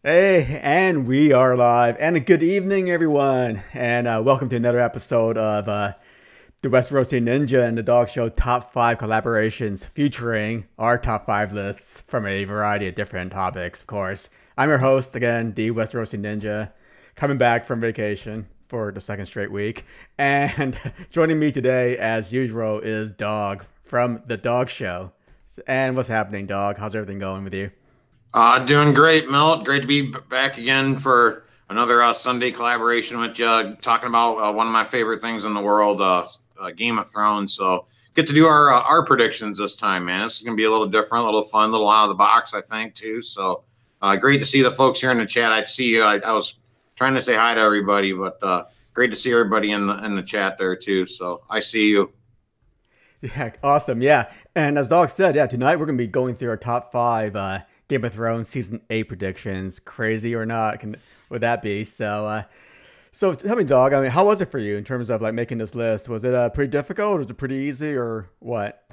Hey, and we are live. And a good evening, everyone. And welcome to another episode of the Westerosi Ninja and the Dawg Show Top 5 collaborations featuring our top 5 lists from a variety of different topics, of course. I'm your host, again, the Westerosi Ninja, coming back from vacation for the second straight week. And joining me today, as usual, is Dawg from the Dawg Show. And what's happening, Dawg? How's everything going with you? Doing great, Milt. Great to be back again for another Sunday collaboration with you, talking about one of my favorite things in the world, Game of Thrones. So get to do our predictions this time, man. This is gonna be a little different, a little fun, a little out of the box, I think, too. So great to see the folks here in the chat. I see you. I was trying to say hi to everybody, but great to see everybody in the chat there too. So I see you. Yeah, awesome. Yeah. And as Dawg said, yeah, tonight we're going to be going through our top 5 Game of Thrones season 8 predictions. Crazy or not, would that be? So tell me, Dawg, I mean, how was it for you in terms of like making this list? Was it pretty difficult? Was it pretty easy or what?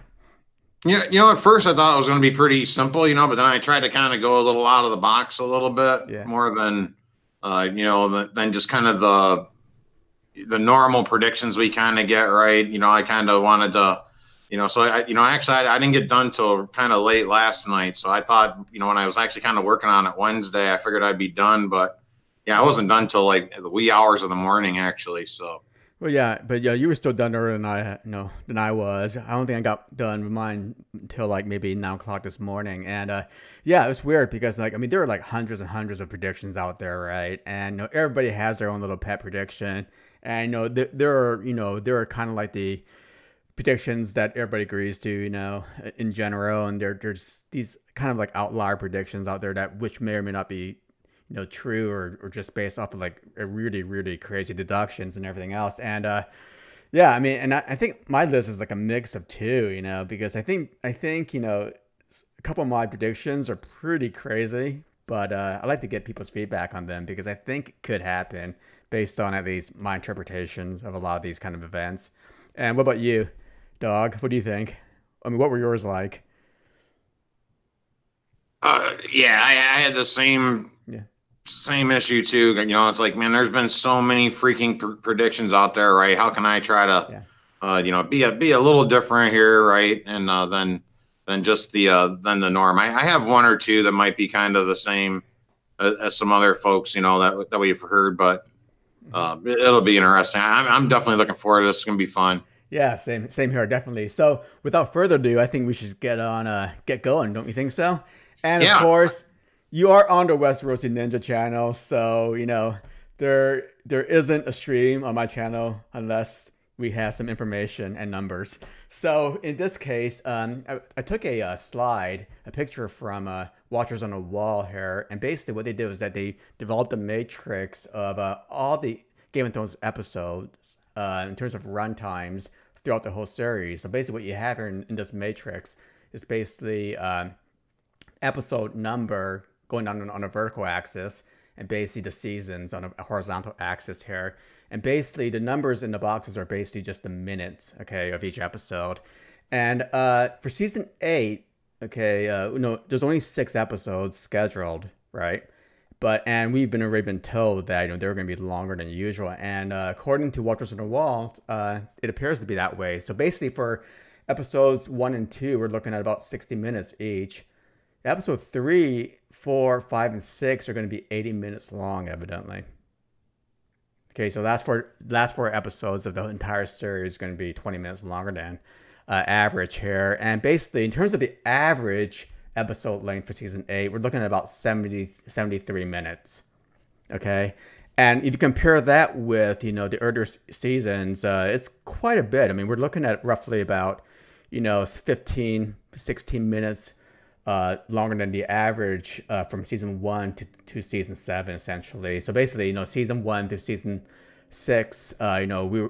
Yeah, at first I thought it was going to be pretty simple, but then I tried to kind of go a little out of the box a little bit Yeah. more than, than just kind of the normal predictions we kind of get, right? I kind of wanted to, so I didn't get done till kind of late last night. So I thought, when I was actually kind of working on it Wednesday, I figured I'd be done, but yeah, I wasn't done till like the wee hours of the morning actually. So. Well, yeah, but yeah, you were still done earlier than I was. I don't think I got done with mine until like maybe 9 o'clock this morning. And yeah, it was weird because like I mean there were like hundreds and hundreds of predictions out there, right? And everybody has their own little pet prediction. And there are kind of like the predictions that everybody agrees to, in general, and there's these kind of like outlier predictions out there that which may or may not be true or just based off of like a really, really crazy deductions and everything else. And yeah, I mean, and I think my list is like a mix of two, because I think a couple of my predictions are pretty crazy, but I like to get people's feedback on them because I think it could happen based on at least my interpretations of a lot of these kind of events. And what about you, Dawg? What do you think? I mean, what were yours like? Yeah, I had the same Yeah. same issue too. It's like, man, there's been so many freaking predictions out there, right? How can I try to, Yeah. be a little different here, right? And than just than the norm. I have one or two that might be kind of the same as some other folks, that we've heard, but it'll be interesting. I'm definitely looking forward to this. It's gonna be fun. Yeah, same here, definitely. So without further ado, I think we should get going, don't you think so? And of Yeah. course, you are on the Westerosi Ninja channel, so there isn't a stream on my channel unless we have some information and numbers. So in this case, I took a picture from Watchers on the Wall here, and basically what they did was that they developed a matrix of all the Game of Thrones episodes in terms of run times throughout the whole series. So basically what you have here in this matrix is basically episode number going down on a vertical axis, and basically the seasons on a horizontal axis here. And basically the numbers in the boxes are basically just the minutes, okay, of each episode. And for season 8, okay, there's only 6 episodes scheduled, right? And we've already been told that they're going to be longer than usual. And according to Watchers on the Wall, it appears to be that way. So basically for episodes 1 and 2, we're looking at about 60 minutes each. Episode 3, 4, 5, and 6 are going to be 80 minutes long, evidently. Okay, so last four episodes of the entire series is going to be 20 minutes longer than average here. And basically, in terms of the average episode length for season 8, we're looking at about 73 minutes. Okay, and if you compare that with the earlier seasons, it's quite a bit. I mean, we're looking at roughly about 15, 16 minutes longer than the average from season 1 to season 7, essentially. So basically, season 1 to season 6,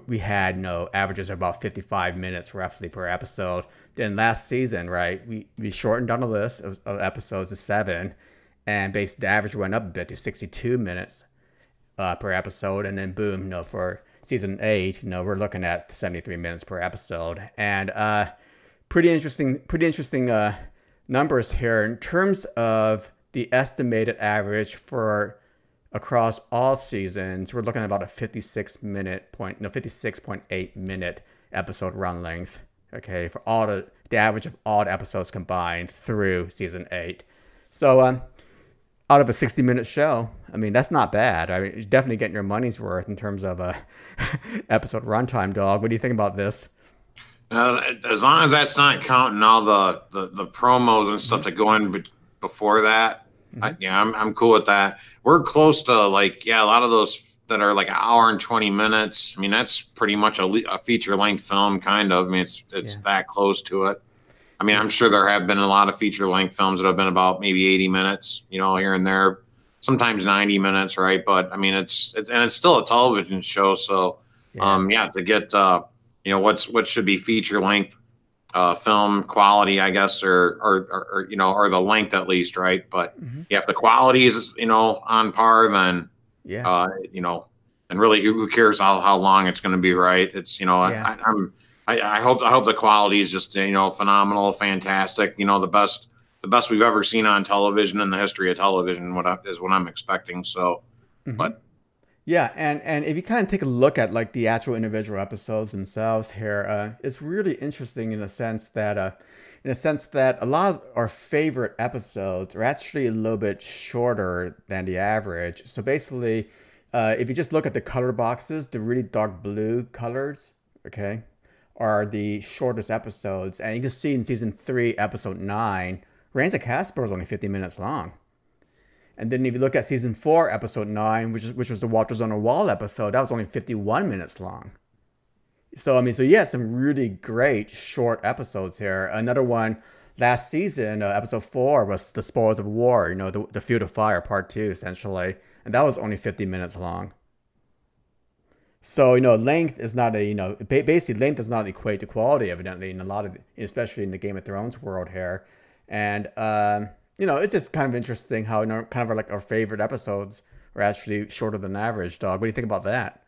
we had averages of about 55 minutes roughly per episode. Then last season, right, we shortened down the list of episodes to 7, and basically the average went up a bit to 62 minutes per episode. And then boom, for season 8, we're looking at 73 minutes per episode. And pretty interesting numbers here in terms of the estimated average for across all seasons, we're looking at about a 56.8 minute episode run length. Okay, for all the average of all the episodes combined through season 8. So out of a 60-minute show, I mean, that's not bad. I mean, you're definitely getting your money's worth in terms of episode runtime, Dog. What do you think about this? As long as that's not counting all the promos and stuff that go in before that, I'm cool with that. We're close to a lot of those that are like an hour and 20 minutes. I mean, that's pretty much a feature length film, kind of. I mean, it's that close to it. I mean, I'm sure there have been a lot of feature length films that have been about maybe 80 minutes, here and there, sometimes 90 minutes, right? But I mean, it's still a television show, so to get what should be feature length film quality, I guess, or the length at least, right? But if the quality is on par, then and really who cares how long it's going to be, right? It's I hope the quality is just phenomenal, fantastic, the best we've ever seen on television in the history of television. Is what I'm expecting. So, but. Yeah, and if you kind of take a look at like the actual individual episodes themselves here, it's really interesting in the sense that a lot of our favorite episodes are actually a little bit shorter than the average. So basically, if you just look at the color boxes, the really dark blue colors, okay, are the shortest episodes, and you can see in season 3, episode 9, Reigns of Casper is only 50 minutes long. And then if you look at season 4, episode 9, which was the Walters on the Wall episode, that was only 51 minutes long. So, I mean, you had some really great short episodes here. Another one last season, episode 4, was The Spoils of War, the Field of Fire, part 2, essentially. And that was only 50 minutes long. So, length is not basically length does not equate to quality, evidently, in a lot of, especially in the Game of Thrones world here. And, it's just kind of interesting how kind of like our favorite episodes are actually shorter than average. Dog, what do you think about that?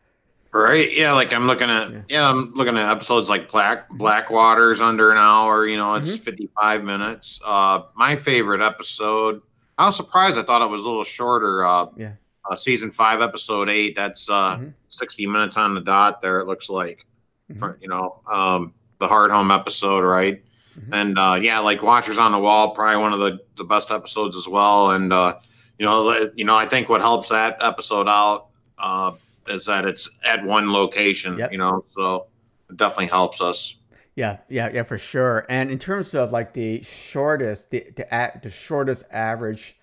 Right, yeah. Like I'm looking at episodes like Blackwater's under an hour. It's 55 minutes. My favorite episode. I was surprised. I thought it was a little shorter. Season 5, episode 8. That's 60 minutes on the dot. There, it looks like. The Hard Home episode, right? And like Watchers on the Wall, probably one of the best episodes as well. And I think what helps that episode out is that it's at one location. So it definitely helps us. Yeah, for sure. And in terms of like the shortest, the shortest average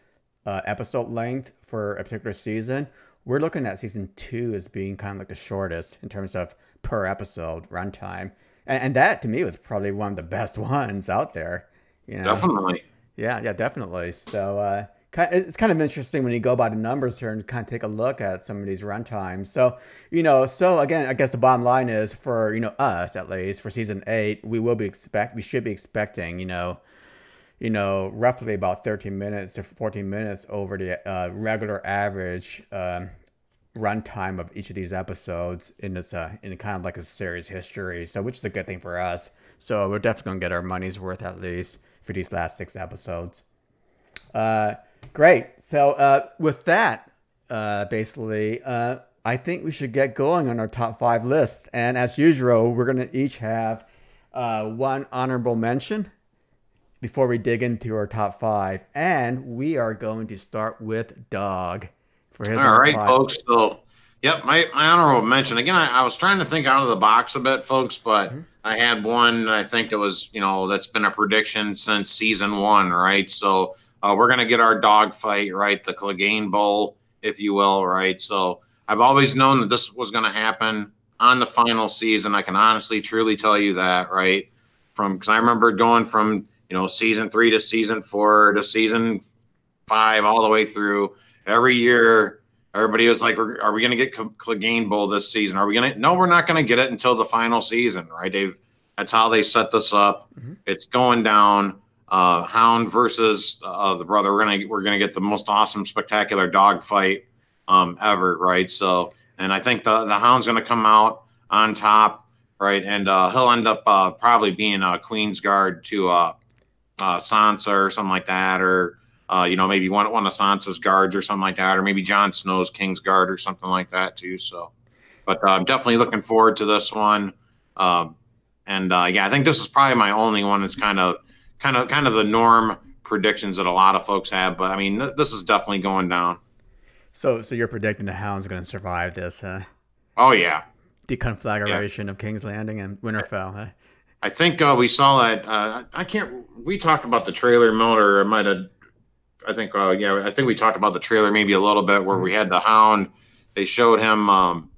episode length for a particular season, we're looking at season 2 as being kind of like the shortest in terms of per episode runtime. And that, to me, was probably one of the best ones out there. Definitely. Yeah, definitely. So it's kind of interesting when you go by the numbers here and kind of take a look at some of these runtimes. So, again, I guess the bottom line is for, us, at least, for season 8, we should be expecting, roughly about 13 minutes to 14 minutes over the regular average runtime of each of these episodes in kind of like a series history, so which is a good thing for us. So we're definitely gonna get our money's worth at least for these last 6 episodes. Great. So with that, basically, I think we should get going on our top 5 lists, and as usual, we're gonna each have one honorable mention before we dig into our top 5, and we are going to start with Dog. All right, folks. So, my honorable mention. Again, I was trying to think out of the box a bit, folks, but I had one that I think that was, that's been a prediction since season 1, right? So we're going to get our dog fight, right? The Clegane Bowl, if you will, right? So I've always known that this was going to happen on the final season. I can honestly, truly tell you that, right? Because I remember going from, season 3 to season 4 to season 5 all the way through. Every year, everybody was like, are we going to get Clegane Bowl this season? Are we going to? No, we're not going to get it until the final season, right? That's how they set this up. It's going down. Hound versus the brother. We're gonna get the most awesome, spectacular dog fight ever, right? So, and I think the Hound's going to come out on top, right? And he'll end up probably being a Queen's Guard to Sansa or something like that, or maybe one of Sansa's guards or something like that, or maybe Jon Snow's King's Guard or something like that too. So, but I'm definitely looking forward to this one. Yeah, I think this is probably my only one. It's kind of the norm predictions that a lot of folks have, but I mean, this is definitely going down. So you're predicting the Hound's going to survive this, huh? Oh yeah. The conflagration of King's Landing and Winterfell, huh? I think we saw that. We talked about the trailer, Mode, or it might have. I think we talked about the trailer maybe a little bit where we had the Hound. They showed him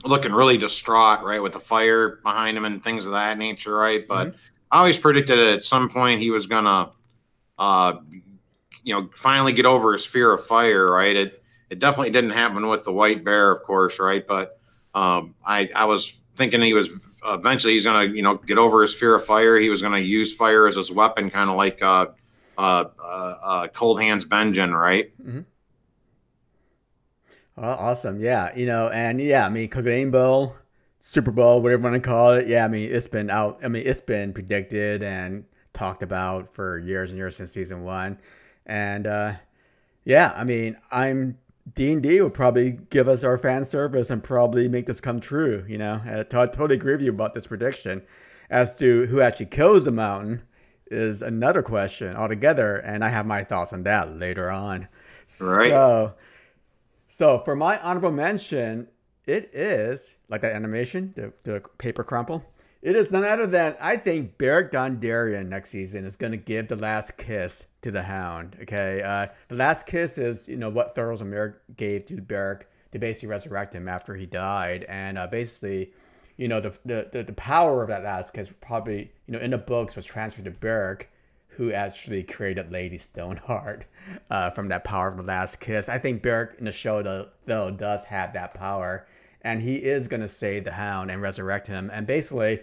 looking really distraught, right, with the fire behind him and things of that nature, right? But I always predicted that at some point he was gonna, finally get over his fear of fire, right? It definitely didn't happen with the White Bear, of course, right? But I was thinking he was eventually he's gonna get over his fear of fire. He was gonna use fire as his weapon, kind of like Cold Hands Benjen, right? Well, awesome, yeah, and yeah, I mean, Clegane Bowl, Super Bowl, whatever you want to call it. Yeah, I mean, it's been out. I mean, it's been predicted and talked about for years and years since season 1, and yeah, I mean, D&D would probably give us our fan service and probably make this come true. I totally agree with you about this prediction. As to who actually kills the Mountain is another question altogether, and I have my thoughts on that later on. Right. So for my honorable mention, it is like that animation, the paper crumple. It is none other than, I think, Beric Dondarrion next season is going to give the last kiss to the Hound. Okay, the last kiss is what Thoros and Merrick gave to Beric to basically resurrect him after he died, and basically, the power of that last kiss probably in the books was transferred to Beric, who actually created Lady Stoneheart from that power of the last kiss. I think Beric in the show though does have that power. And he is going to save the Hound and resurrect him. And basically,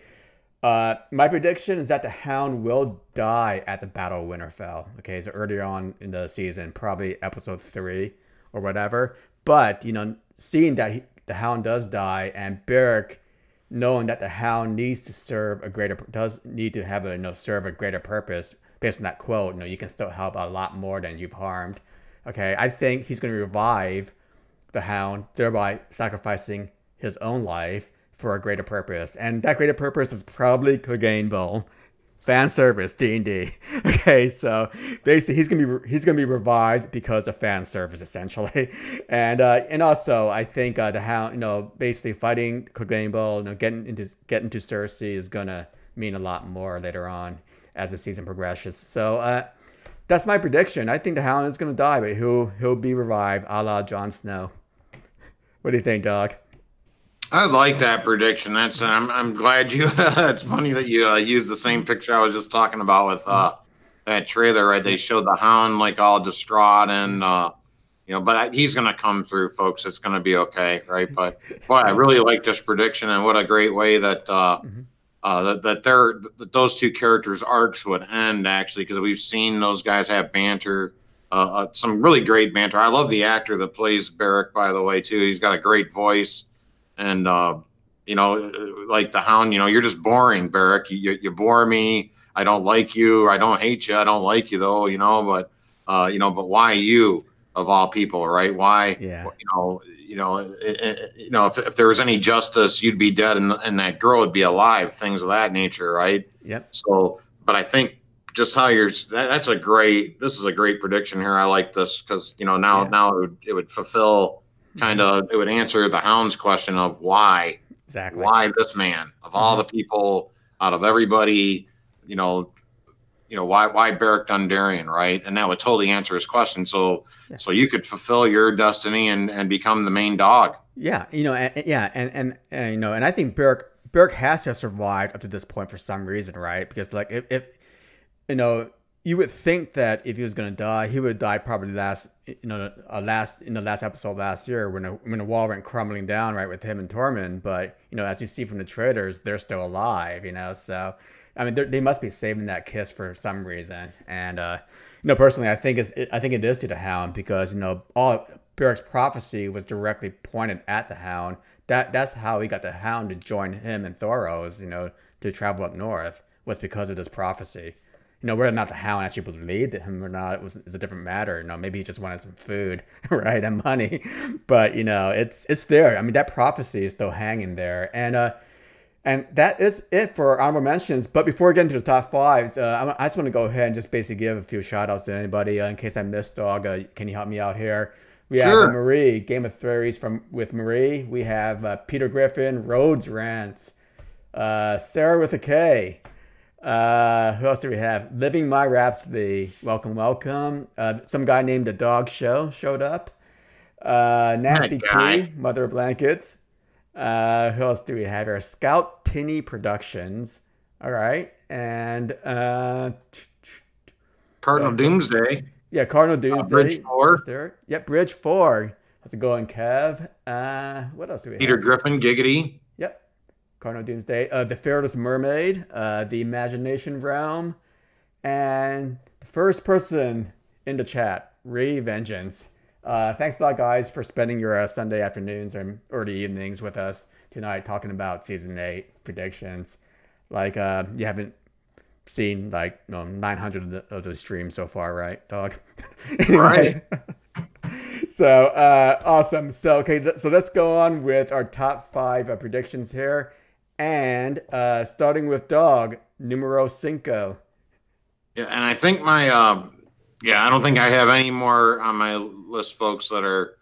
my prediction is that the Hound will die at the Battle of Winterfell. Okay, so earlier on in the season, probably episode 3 or whatever. But, seeing that the Hound does die, and Beric knowing that the Hound needs to serve a greater, serve a greater purpose, based on that quote, you can still help a lot more than you've harmed. Okay, I think he's going to revive the Hound, thereby sacrificing his own life for a greater purpose, and that greater purpose is probably Clegane Bowl, fan service, D&D. Okay, so basically he's gonna be revived because of fan service, essentially, and also I think the Hound, basically fighting Clegane Bowl, getting to Cersei is gonna mean a lot more later on as the season progresses. So that's my prediction. I think the Hound is going to die, but he'll be revived, a la Jon Snow. What do you think, Dawg? I like that prediction. I'm glad you. It's funny that you used the same picture I was just talking about with that trailer. Right? They showed the Hound like all distraught, and but he's going to come through, folks. It's going to be okay, right? But boy, I really like this prediction, and what a great way that. That those two characters' arcs would end, actually, because we've seen those guys have banter, some really great banter. I love the actor that plays Beric, by the way, too. He's got a great voice, and like the Hound, you're just boring, Beric. You bore me. I don't like you. I don't hate you. I don't like you though, but but why you of all people, right? Why? Yeah. If there was any justice, you'd be dead, and that girl would be alive. Things of that nature, right? Yep. So, but I think just how this is a great prediction here. I like this because now it would fulfill it would answer the Hound's question of why why this man of all the people out of everybody, why Beric Dondarrion, right? And that would totally answer his question. So you could fulfill your destiny and become the main dog. Yeah, and I think Beric has to have survived up to this point for some reason, right? Because like if you would think that if he was going to die, he would die probably last episode last year when the wall went crumbling down, right, with him and Tormund. But as you see from the trailers, they're still alive, So I mean, they must be saving that kiss for some reason. And personally, I think it is to the Hound because all Beric's prophecy was directly pointed at the Hound. That's how he got the Hound to join him and Thoros, to travel up north, was because of this prophecy. whether or not the Hound actually believed him or not is a different matter. Maybe he just wanted some food, right, and money. But it's there. I mean, that prophecy is still hanging there, and that is it for honorable mentions. But before we get into the top fives, I just want to go ahead and just basically give a few shout outs to anybody in case I missed. Dog, can you help me out here? We have Marie, Game of Theories with Marie. We have Peter Griffin, Rhodes Rants, Sarah with a K. Who else do we have? Living My Rhapsody. Welcome, welcome. Some guy named the Dawg Show showed up. Nancy T, Mother of Blankets. Who else do we have here? Scout Tinny Productions. All right. And Cardinal Doomsday. Yeah, Cardinal Doomsday. Bridge 4. Yep, Bridge 4. How's it going, Kev? What else do we have? Peter Griffin, Giggity. Yep. Cardinal Doomsday. The Fearless Mermaid. The Imagination Realm. And the first person in the chat, Ray Vengeance. Thanks a lot, guys, for spending your Sunday afternoons or early evenings with us tonight talking about Season 8 predictions. Like, you haven't seen, 900 of those streams so far, right, Dog? Right. So, awesome. So, okay, so let's go on with our top 5 predictions here. And starting with Dog, numero 5. Yeah, and I think I don't think I have any more on my list, folks, that are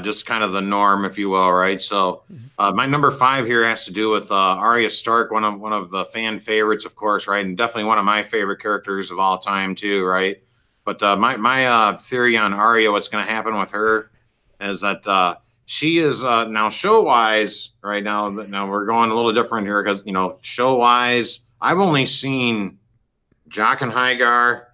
just kind of the norm, if you will, right? So my number 5 here has to do with Arya Stark, one of the fan favorites, of course, right? And definitely one of my favorite characters of all time, too, right? But my theory on Arya, what's going to happen with her, is that she is now show-wise, right now we're going a little different here because, show-wise, I've only seen Jaqen H'ghar,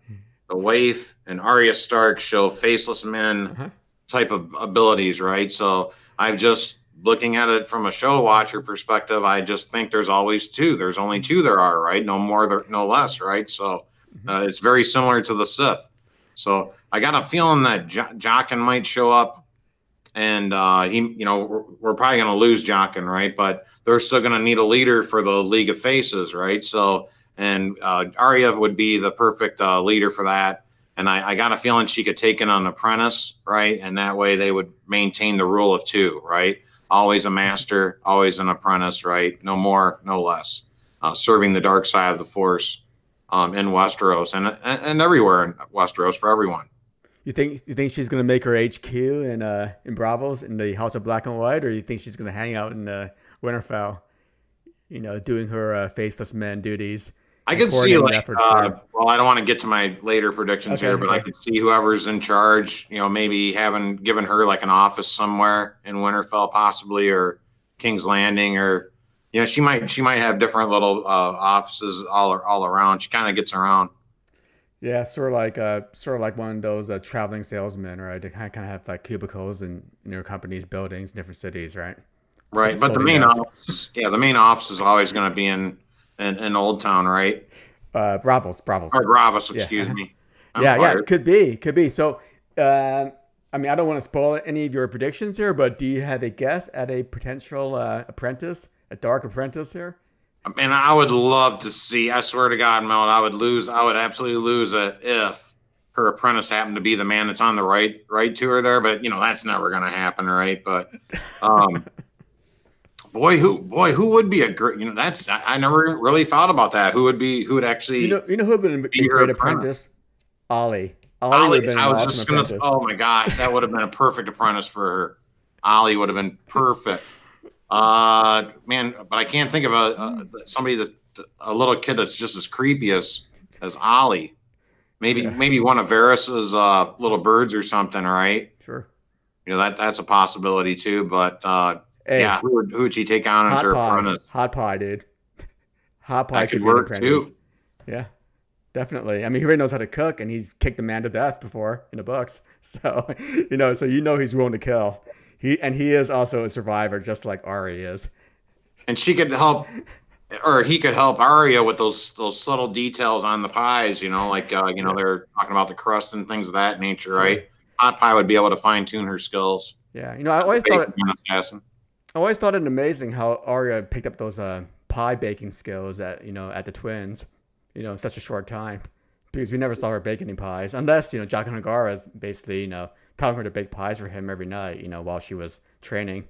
the Waif, and Arya Stark show faceless men type of abilities, right? So I'm just looking at it from a show watcher perspective. I just think there's always 2. There's only 2 there are, right? No more, no less, right? So it's very similar to the Sith. So I got a feeling that Jaqen might show up, and we're probably going to lose Jaqen, right? But they're still going to need a leader for the League of Faces, right? So, and Arya would be the perfect leader for that. And I got a feeling she could take in an apprentice, right? And that way they would maintain the rule of 2, right? Always a master, always an apprentice, right? No more, no less. Serving the dark side of the Force in Westeros and everywhere in Westeros for everyone. You think she's going to make her HQ in Bravos in the House of Black and White, or you think she's going to hang out in Winterfell, doing her faceless man duties? I could see well, I don't want to get to my later predictions here, but I could see whoever's in charge, maybe given her like an office somewhere in Winterfell, possibly, or King's Landing, or she might have different little offices all around. She kind of gets around. Yeah, sort of like one of those traveling salesmen, right? They kind of have like cubicles in your company's buildings, different cities, right? Right, but the main office is always going to be in Old Town, right? Bravos. Or Bravos, excuse me. Yeah, could be. So, I mean, I don't want to spoil any of your predictions here, but do you have a guess at a potential apprentice, a dark apprentice here? I mean, I would love to see. I swear to God, Mel, I would absolutely lose it if her apprentice happened to be the man that's on the right to her there. But that's never going to happen, right? But boy, who would be a great? I never really thought about that. Who would actually? Who would be a great apprentice? Ollie. Ollie would have been I was awesome just going to. Oh my gosh, that would have been a perfect apprentice for her. Ollie would have been perfect. Man, but I can't think of a little kid that's just as creepy as Ollie. Maybe one of Varys's little birds or something, right? Sure. That's a possibility too. But hey, who would she take on as her apprentice? Hot Pie, dude. Hot Pie could work too. Yeah, definitely. I mean, he already knows how to cook, and he's kicked a man to death before in the books. So he's willing to kill. He is also a survivor, just like Arya is. And she could help, or he could help Arya with those subtle details on the pies. They're talking about the crust and things of that nature, right? Hot Pie would be able to fine tune her skills. Yeah, I always thought it amazing how Arya picked up those pie baking skills at the twins, in such a short time. because we never saw her bake any pies, unless Jaqen H'ghar is basically telling her to bake pies for him every night, while she was training.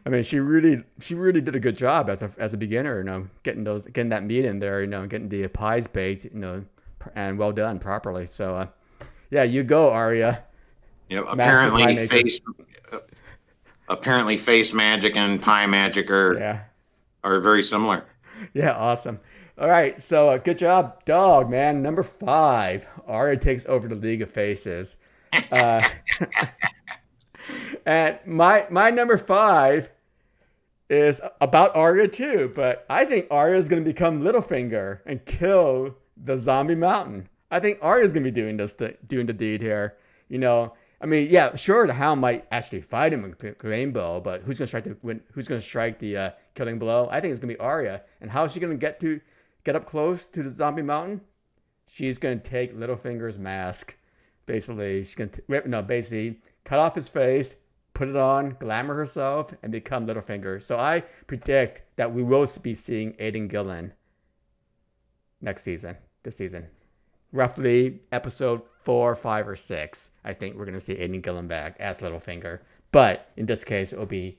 I mean, she really did a good job as a beginner, getting that meat in there, getting the pies baked, and well done properly. So, yeah, you go, Arya. Yep. Apparently, face magic and pie magic are very similar. Yeah, awesome. All right, so good job, Dawg, man. Number 5, Arya takes over the League of Faces. And my number 5 is about Arya too, but I think Arya is going to become Littlefinger and kill the zombie mountain. I think Arya is going to be doing the deed here. I mean, yeah, sure, the Hound might actually fight him with Rainbow, but who's going to strike the killing blow? I think it's going to be Arya. And how is she going to get up close to the zombie mountain? She's going to take Littlefinger's mask. Basically, she's going to basically cut off his face, put it on, glamour herself, and become Littlefinger. So I predict that we will be seeing Aidan Gillen this season. Roughly episode 4, 5, or 6. I think we're going to see Aidan Gillen back as Littlefinger. But in this case, it will be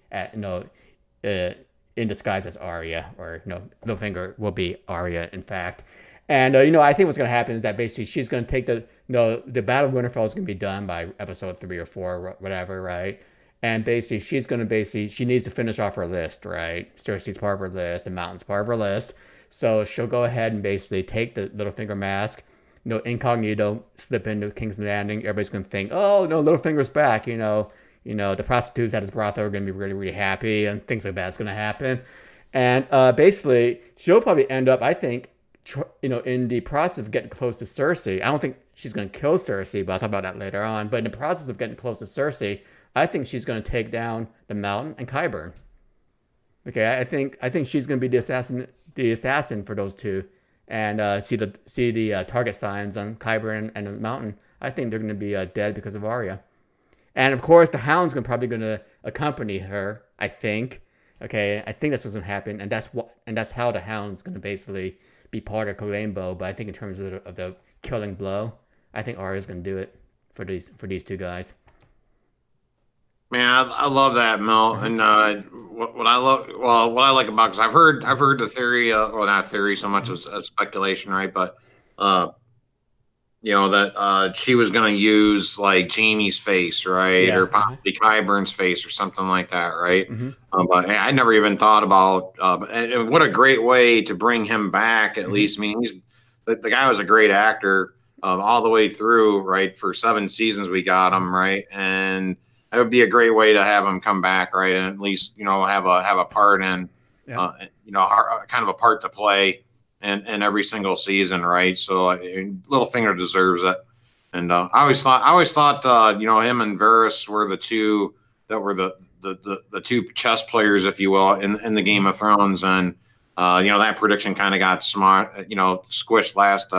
in disguise as Arya, or Littlefinger will be Arya, in fact. And I think what's going to happen is that basically she's going to take the Battle of Winterfell is going to be done by episode 3 or 4, or whatever, right? And basically she needs to finish off her list, right? Cersei's part of her list, the Mountain's part of her list. So she'll go ahead and basically take the Littlefinger mask, incognito, slip into King's Landing. Everybody's going to think, oh, no, Littlefinger's back, the prostitutes at his brothel are going to be really, really happy, and things like that's going to happen. And basically, she'll probably end up, I think, in the process of getting close to Cersei. I don't think she's going to kill Cersei, but I'll talk about that later on. But in the process of getting close to Cersei, I think she's going to take down the Mountain and Qyburn. Okay, I think she's going to be the assassin for those two, and see the target signs on Qyburn and the Mountain. I think they're going to be dead because of Arya. And of course, the Hound's probably going to accompany her, I think. Okay, I think that's what's going to happen, and that's how the Hound's going to basically be part of Rainbow. But I think in terms of the killing blow, I think Arya's going to do it for these two guys. Man, I love that, Mel. And what I like about, because I've heard the theory, or not theory so much as speculation, right? But that she was going to use like Jaime's face, right, or possibly Qyburn's face or something like that, right? But I never even thought about, and what a great way to bring him back. At least, I mean, the guy was a great actor all the way through, right? For 7 seasons, we got him, right, and it would be a great way to have him come back, right, and at least have a part in, kind of a part to play in every single season, right? So Littlefinger deserves it, and I always thought him and Varys were the two that were the two chess players, if you will, in the Game of Thrones, and that prediction kind of got squished last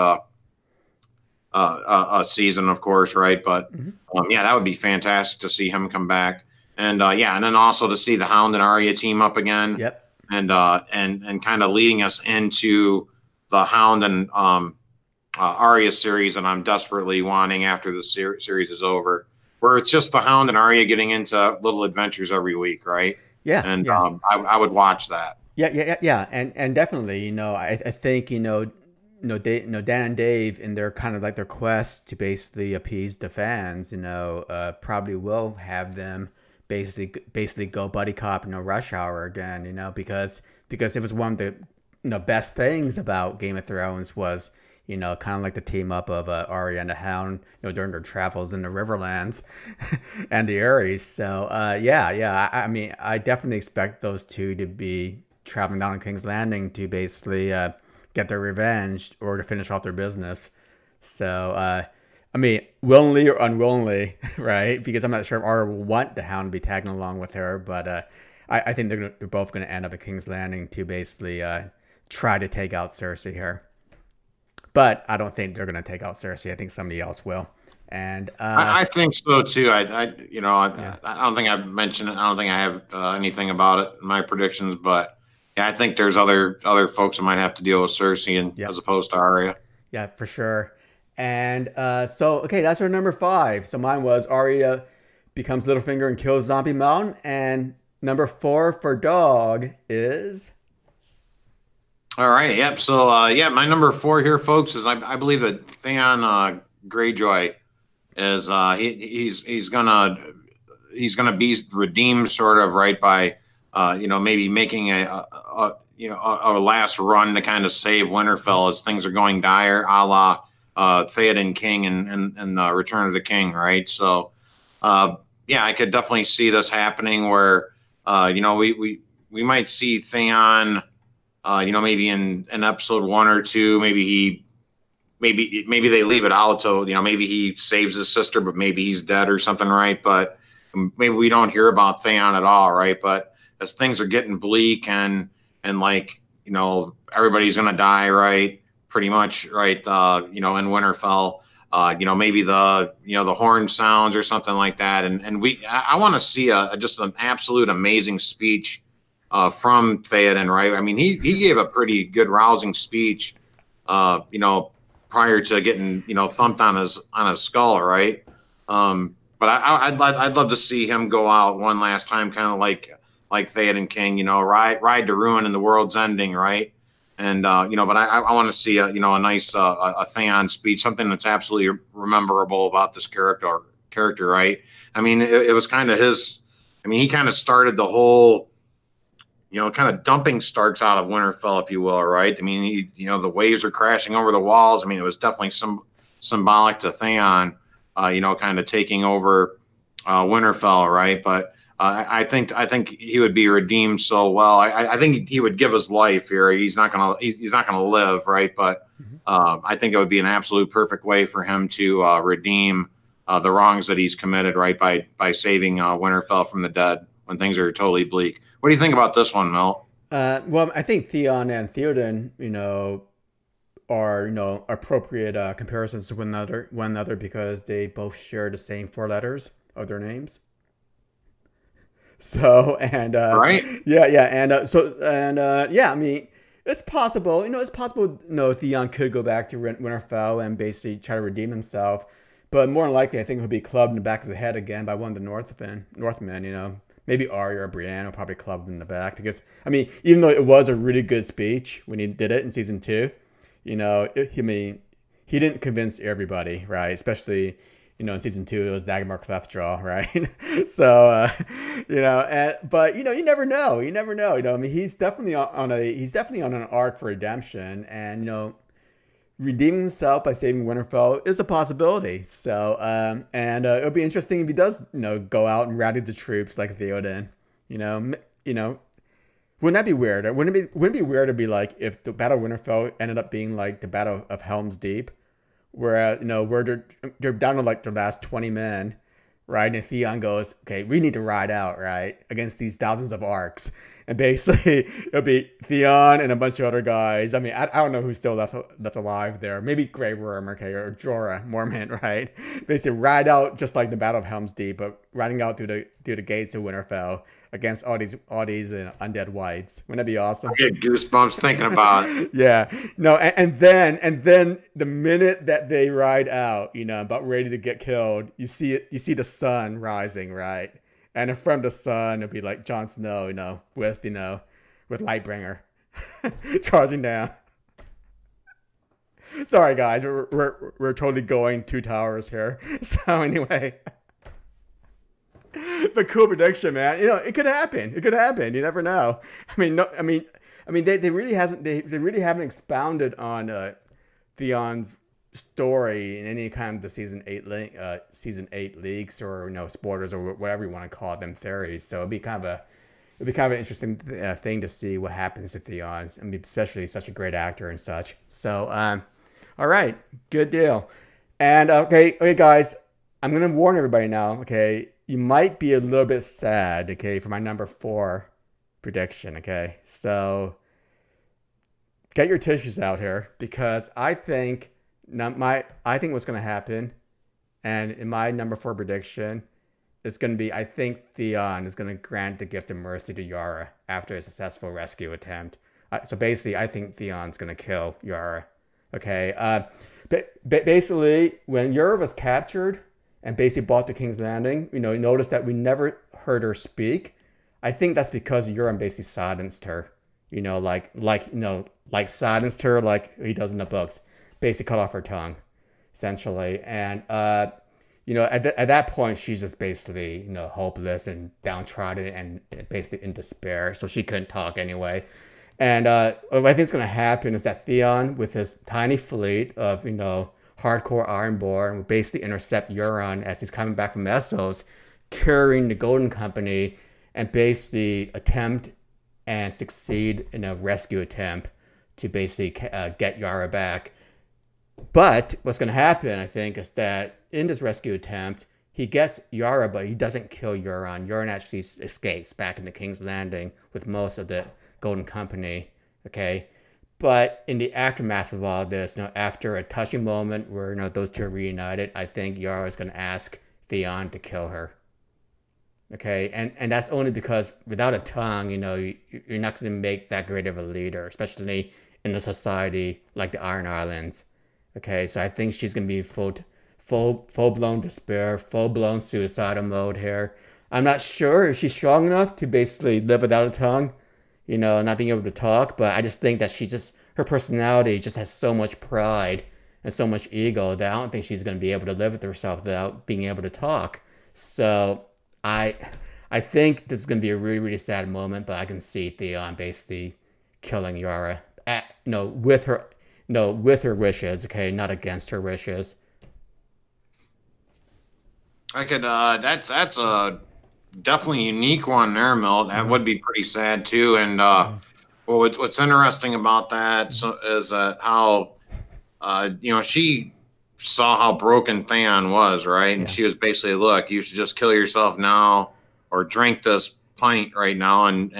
season, of course, right? But that would be fantastic to see him come back, and and then also to see the Hound and Arya team up again. Yep. And kind of leading us into the Hound and Arya series, and I'm desperately wanting after the series is over, where it's just the Hound and Arya getting into little adventures every week, right? Yeah. And I would watch that. Yeah, and definitely, I think Dan and Dave, in their kind of like their quest to basically appease the fans, probably will have them basically go buddy cop, Rush Hour again, because it was one of the best things about Game of Thrones was, kind of like the team up of Arya and the Hound, during their travels in the Riverlands and the Ares. So I mean, I definitely expect those two to be traveling down to King's Landing to basically get their revenge or to finish off their business. So I mean, willingly or unwillingly, right? Because I'm not sure if Arya will want the Hound to be tagging along with her, but I think they're both going to end up at King's Landing to basically try to take out Cersei here. But I don't think they're going to take out Cersei. I think somebody else will. And I think so too. I don't think I've mentioned it. I don't think I have anything about it in my predictions, but I think there's other folks that might have to deal with Cersei as opposed to Arya. Yeah, for sure. And so, okay, that's our number 5. So mine was Arya becomes Littlefinger and kills Zombie Mountain. And number 4 for Dawg is... All right. Yep. So, yeah, my number 4 here, folks, is I believe that Theon Greyjoy is he's gonna be redeemed, sort of, right, by maybe making a last run to kind of save Winterfell as things are going dire, a la Theoden King and Return of the King, right? So, yeah, I could definitely see this happening where we might see Theon. Maybe in episode 1 or 2, maybe they leave it out. So, maybe he saves his sister, but maybe he's dead or something, right? But maybe we don't hear about Theon at all, right? But as things are getting bleak and like, everybody's going to die, right? Pretty much, right? In Winterfell, maybe the horn sounds or something like that. And I want to see just an absolute amazing speech from Theoden, right? I mean, he gave a pretty good rousing speech, prior to getting thumped on his skull, right? But I'd love to see him go out one last time, kind of like Theoden King, ride to ruin and the world's ending, right? And but I want to see a nice a Theon speech, something that's absolutely memorable about this character, right? I mean, it was kind of his. I mean, he kind of started the whole. Kind of dumping Starks out of Winterfell, if you will, right? I mean, the waves are crashing over the walls. I mean, it was definitely symbolic to Theon, kind of taking over Winterfell, right? But I think he would be redeemed so well. I think he would give his life here. He's not gonna live, right? But I think it would be an absolute perfect way for him to redeem the wrongs that he's committed, right? By saving Winterfell from the dead when things are totally bleak. What do you think about this one, Mel? Well, I think Theon and Theoden, are appropriate comparisons to one another because they both share the same 4 letters of their names. So right, yeah, yeah. I mean, it's possible. It's possible. Theon could go back to Winterfell and basically try to redeem himself, but more than likely, I think he'll be clubbed in the back of the head again by one of the Northmen. Maybe Arya or Brienne will probably club him in the back because, I mean, even though it was a really good speech when he did it in season 2, he didn't convince everybody, right? Especially, in season 2, it was Dagmar Cleftjaw, right? So, but you never know. You never know. I mean, he's definitely on an arc for redemption, and redeeming himself by saving Winterfell is a possibility. So, it'll be interesting if he does, go out and rally the troops like Theoden. Wouldn't that be weird? Wouldn't it be weird to be like if the Battle of Winterfell ended up being like the Battle of Helm's Deep, where where they're down to like the last 20 men, right? And Theon goes, okay, we need to ride out, right, against these thousands of arcs. And basically, it'll be Theon and a bunch of other guys. I mean, I don't know who's still left alive there. Maybe Grey Worm, okay, or Jorah Mormont, right? Basically, ride out just like the Battle of Helm's Deep, but riding out through the gates of Winterfell against all these undead whites. Wouldn't that be awesome? I get goosebumps thinking about it. Yeah, no, and then the minute that they ride out, about ready to get killed, you see the sun rising, right? And in front of the sun, it'll be like Jon Snow, with Lightbringer charging down. Sorry, guys, we're totally going 2 towers here. So anyway, but cool prediction, man. It could happen. It could happen. You never know. I mean, they really haven't expounded on Theon's story in any kind of the season 8 leaks or spoilers or whatever you want to call them, theories. So it'd be kind of an interesting thing to see what happens to Theon. I mean, especially such a great actor and such. So all right, good deal. And okay guys, I'm gonna warn everybody now. Okay, you might be a little bit sad. Okay, for my number 4 prediction. Okay, so get your tissues out here because I think what's going to happen, and in my number 4 prediction, it's going to be, I think Theon is going to grant the gift of mercy to Yara after a successful rescue attempt. So basically, I think Theon's going to kill Yara. Okay, Basically, when Yara was captured and basically brought to King's Landing, you notice that we never heard her speak. I think that's because Euron basically silenced her. Like silenced her like he does in the books. Basically cut off her tongue, essentially. And at that point, she's just basically hopeless and downtrodden and basically in despair. So she couldn't talk anyway. And what I think is going to happen is that Theon, with his tiny fleet of hardcore Ironborn, will basically intercept Euron as he's coming back from Essos, carrying the Golden Company, and basically attempt and succeed in a rescue attempt to basically get Yara back. But what's going to happen, I think, is that in this rescue attempt, he gets Yara, but he doesn't kill Euron. Euron actually escapes back into King's Landing with most of the Golden Company. Okay, but in the aftermath of all this, after a touching moment where those two are reunited, I think Yara is going to ask Theon to kill her. Okay, and that's only because without a tongue, you're not going to make that great of a leader, especially in a society like the Iron Islands. Okay, so I think she's going to be full-blown despair, full-blown suicidal mode here. I'm not sure if she's strong enough to basically live without a tongue, not being able to talk, but I just think that her personality just has so much pride and so much ego that I don't think she's going to be able to live with herself without being able to talk. So I think this is going to be a really, really sad moment, but I can see Theon basically killing Yara with her wishes, okay, not against her wishes. I could that's a definitely unique one there, Milt. That would be pretty sad too. And well, what's interesting about that is how she saw how broken Theon was, right? And she was basically, look, you should just kill yourself now or drink this pint right now and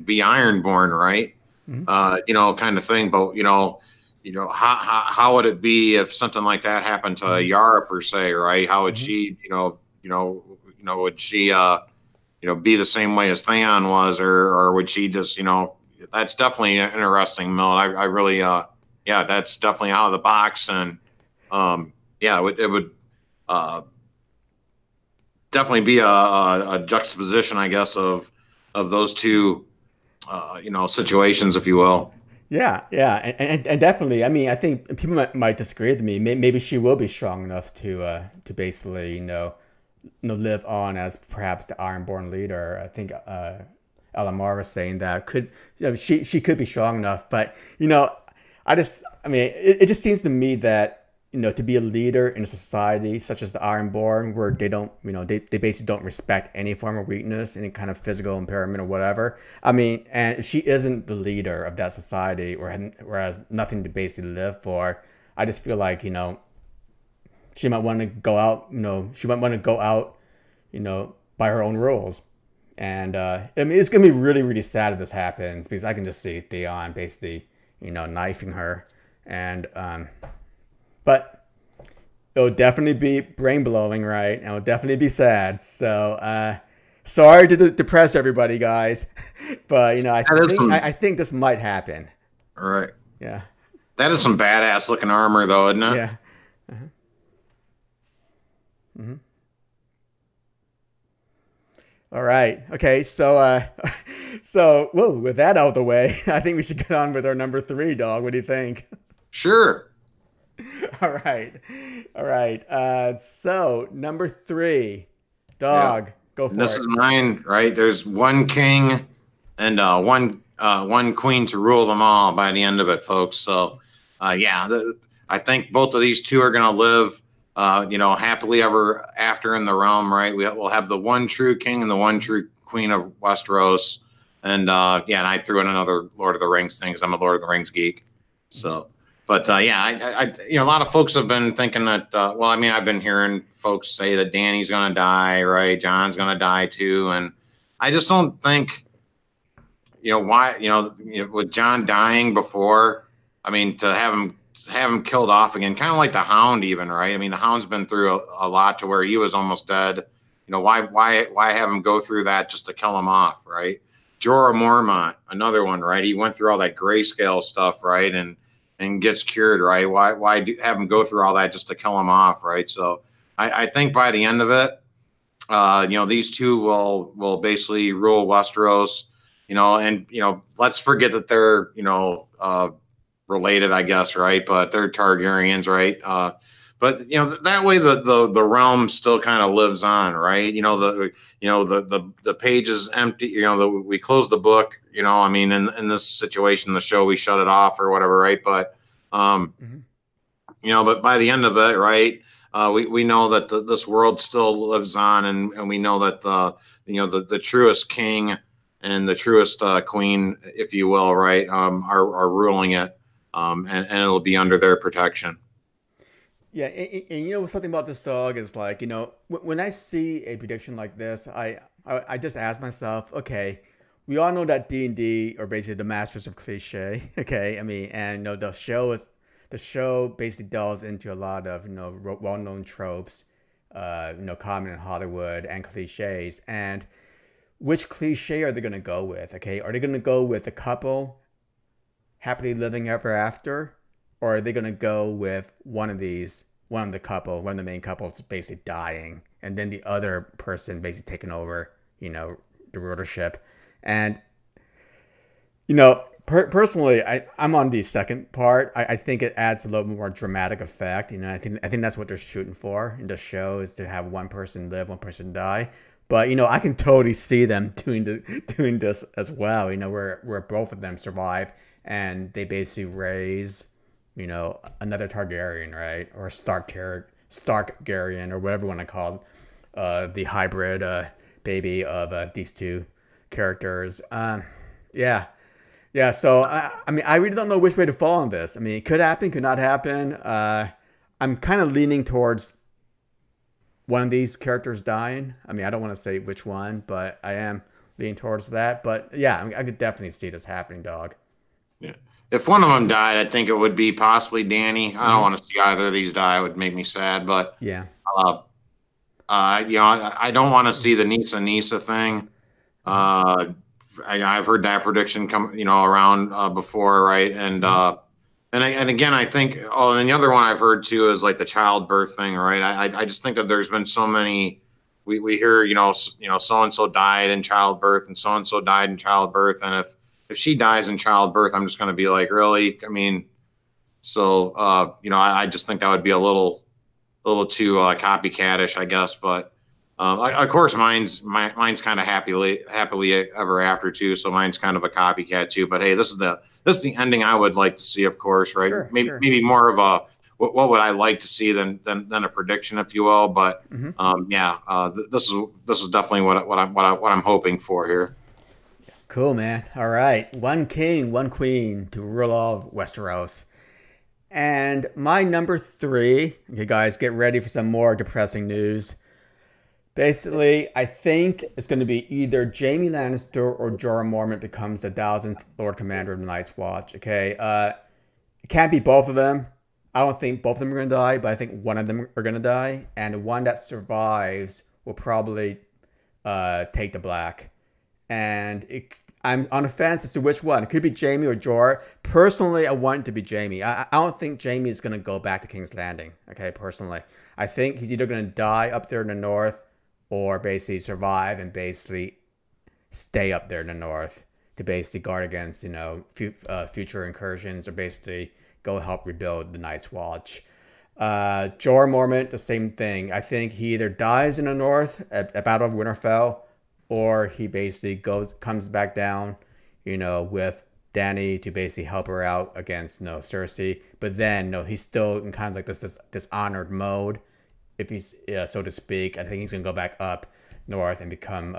be Ironborn, right? Kind of thing. But how would it be if something like that happened to Yara per se, right? How would she, would she be the same way as Theon was, or would she just, that's definitely interesting, Milt. I really that's definitely out of the box. And it would definitely be a juxtaposition, I guess, of those two situations, if you will. Yeah, and definitely. I mean, I think people might disagree with me. Maybe she will be strong enough to basically live on as perhaps the Ironborn leader. I think Elamar was saying that she could be strong enough, but it just seems to me that to be a leader in a society such as the Ironborn, where they don't, they basically don't respect any form of weakness, any kind of physical impairment or whatever. I mean, and she isn't the leader of that society, or has nothing to basically live for. I just feel like, she might want to go out, by her own rules. And it's gonna be really, really sad if this happens, because I can just see Theon basically, knifing her, and but it'll definitely be brain blowing, right? And it'll definitely be sad. So sorry to depress everybody, guys, but I think this might happen. All right. Yeah. That is some badass looking armor, though, isn't it? Yeah. All right. Okay. So with that out of the way, I think we should get on with our number 3, Dawg. What do you think? Sure. All right. So number 3, Dawg, go for it. This is mine, right? There's one king and one queen to rule them all by the end of it, folks. So, I think both of these two are going to live, happily ever after in the realm, right? We'll have the one true king and the one true queen of Westeros. And and I threw in another Lord of the Rings thing because I'm a Lord of the Rings geek. So. But a lot of folks have been thinking that. I've been hearing folks say that Dany's going to die, right? Jon's going to die too, and I just don't think, why. With Jon dying before, I mean, to have him killed off again, kind of like the Hound, even, right? I mean, the Hound's been through a lot to where he was almost dead. Why have him go through that just to kill him off, right? Jorah Mormont, another one, right? He went through all that grayscale stuff, right? And and gets cured, right? Why have him go through all that just to kill him off, right? So I think by the end of it, these two will basically rule Westeros, and let's forget that they're related, I guess, right? But they're Targaryens, right? But that way the realm still kind of lives on, right? The page is empty. We close the book. I mean, in this situation, the show, we shut it off or whatever, right? But but by the end of it, right? We know that this world still lives on, and we know that the truest king and the truest queen, if you will, right, are ruling it, and it'll be under their protection. Yeah, and something about this dog is like, when I see a prediction like this, I just ask myself, okay, we all know that D&D are basically the masters of cliche, okay? I mean, and the show basically delves into a lot of well-known tropes, common in Hollywood and cliches. And which cliche are they going to go with? Okay, are they going to go with a couple happily living ever after, or are they going to go with one of the main couples basically dying, and then the other person basically taking over, the rulership? And personally, I'm on the second part. I think it adds a little more dramatic effect. I think that's what they're shooting for in the show, is to have one person live, one person die. But I can totally see them doing this as well. Where both of them survive and they basically raise, another Targaryen, right, or Starkgaryen, or whatever you want to call the hybrid baby of these two characters. Yeah, so I mean, I really don't know which way to fall on this. I mean, it could happen, could not happen. I'm kind of leaning towards one of these characters dying. I mean, I don't want to say which one, but I am leaning towards that. But yeah, I mean, I could definitely see this happening, Dog. Yeah. If one of them died, I think it would be possibly Dany. I don't want to see either of these die. It would make me sad. But yeah, I don't want to see the Nisa thing. I've heard that prediction come, around before, right? And again, I think, and the other one I've heard too is like the childbirth thing, right? I just think that there's been so many. We hear, so and so died in childbirth, and so died in childbirth, and if she dies in childbirth, I'm just going to be like, really? I mean, so I just think that would be a little too copycatish, I guess, but. Of course, mine's kind of happily ever after too. So mine's kind of a copycat too. But hey, this is the ending I would like to see, of course, right? Sure, maybe more of a what would I like to see than a prediction, if you will. But this is definitely what I'm hoping for here. Cool, man. All right, one king, one queen to rule all of Westeros. And my number 3. Okay, guys, get ready for some more depressing news. Basically, I think it's going to be either Jaime Lannister or Jorah Mormont becomes the 1000th Lord Commander of the Night's Watch. Okay, it can't be both of them. I don't think both of them are going to die, but I think one of them are going to die, and the one that survives will probably take the black. And I'm on the fence as to which one. It could be Jaime or Jorah. Personally, I want it to be Jaime. I don't think Jaime is going to go back to King's Landing. Okay, personally, I think he's either going to die up there in the north, or basically survive and basically stay up there in the north to basically guard against, future incursions, or basically go help rebuild the Night's Watch. Jorah Mormont, the same thing. I think he either dies in the north at Battle of Winterfell, or he basically comes back down, with Dany to basically help her out against Cersei. But then he's still in kind of like this dishonored mode, if he's so to speak. I think he's gonna go back up north and become,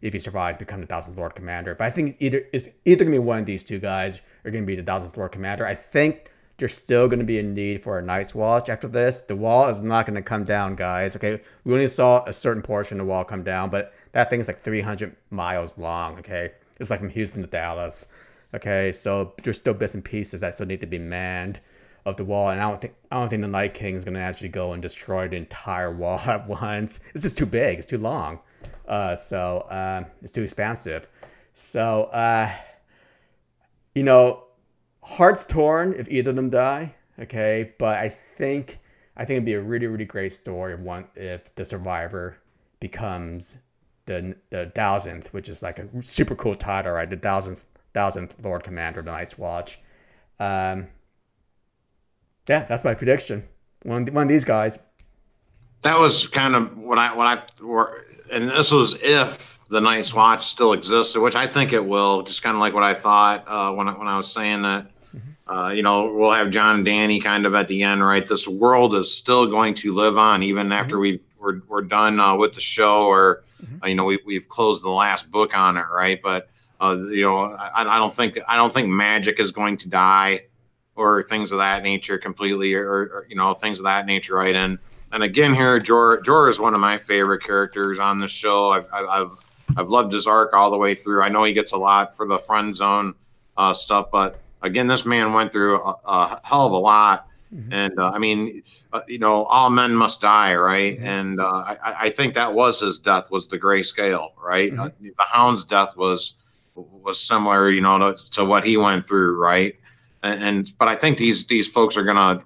if he survives, become the 1000th Lord Commander. But I think it's either gonna be one of these two guys are gonna be the 1000th Lord Commander. I think there's still gonna be a need for a Night's Watch after this. The wall is not gonna come down, guys. Okay, we only saw a certain portion of the wall come down, but that thing is like 300 miles long. Okay, it's like from Houston to Dallas. Okay, so there's still bits and pieces that still need to be manned of the wall, and I don't think the Night King is going to actually go and destroy the entire wall at once. It's just too big. It's too long. So it's too expansive. So heart's torn if either of them die. Okay, but I think it'd be a really, really great story if the survivor becomes the thousandth, which is like a super cool title, right? The thousandth Lord Commander of the Night's Watch. Yeah, that's my prediction. One of these guys. That was kind of and this was if the Night's Watch still existed, which I think it will. Just kind of like what I thought when I was saying that. We'll have Jon and Dany kind of at the end, right? This world is still going to live on even after we're done with the show, or we've closed the last book on it, right? But I don't think magic is going to die or things of that nature completely, or things of that nature, right? And again here, Jorah is one of my favorite characters on this show. I've loved his arc all the way through. I know he gets a lot for the friend zone stuff, but again, this man went through a hell of a lot. And all men must die, right? And I think that was his death, was the grayscale, right? The Hound's death was similar, to what he went through, right? But I think these folks are gonna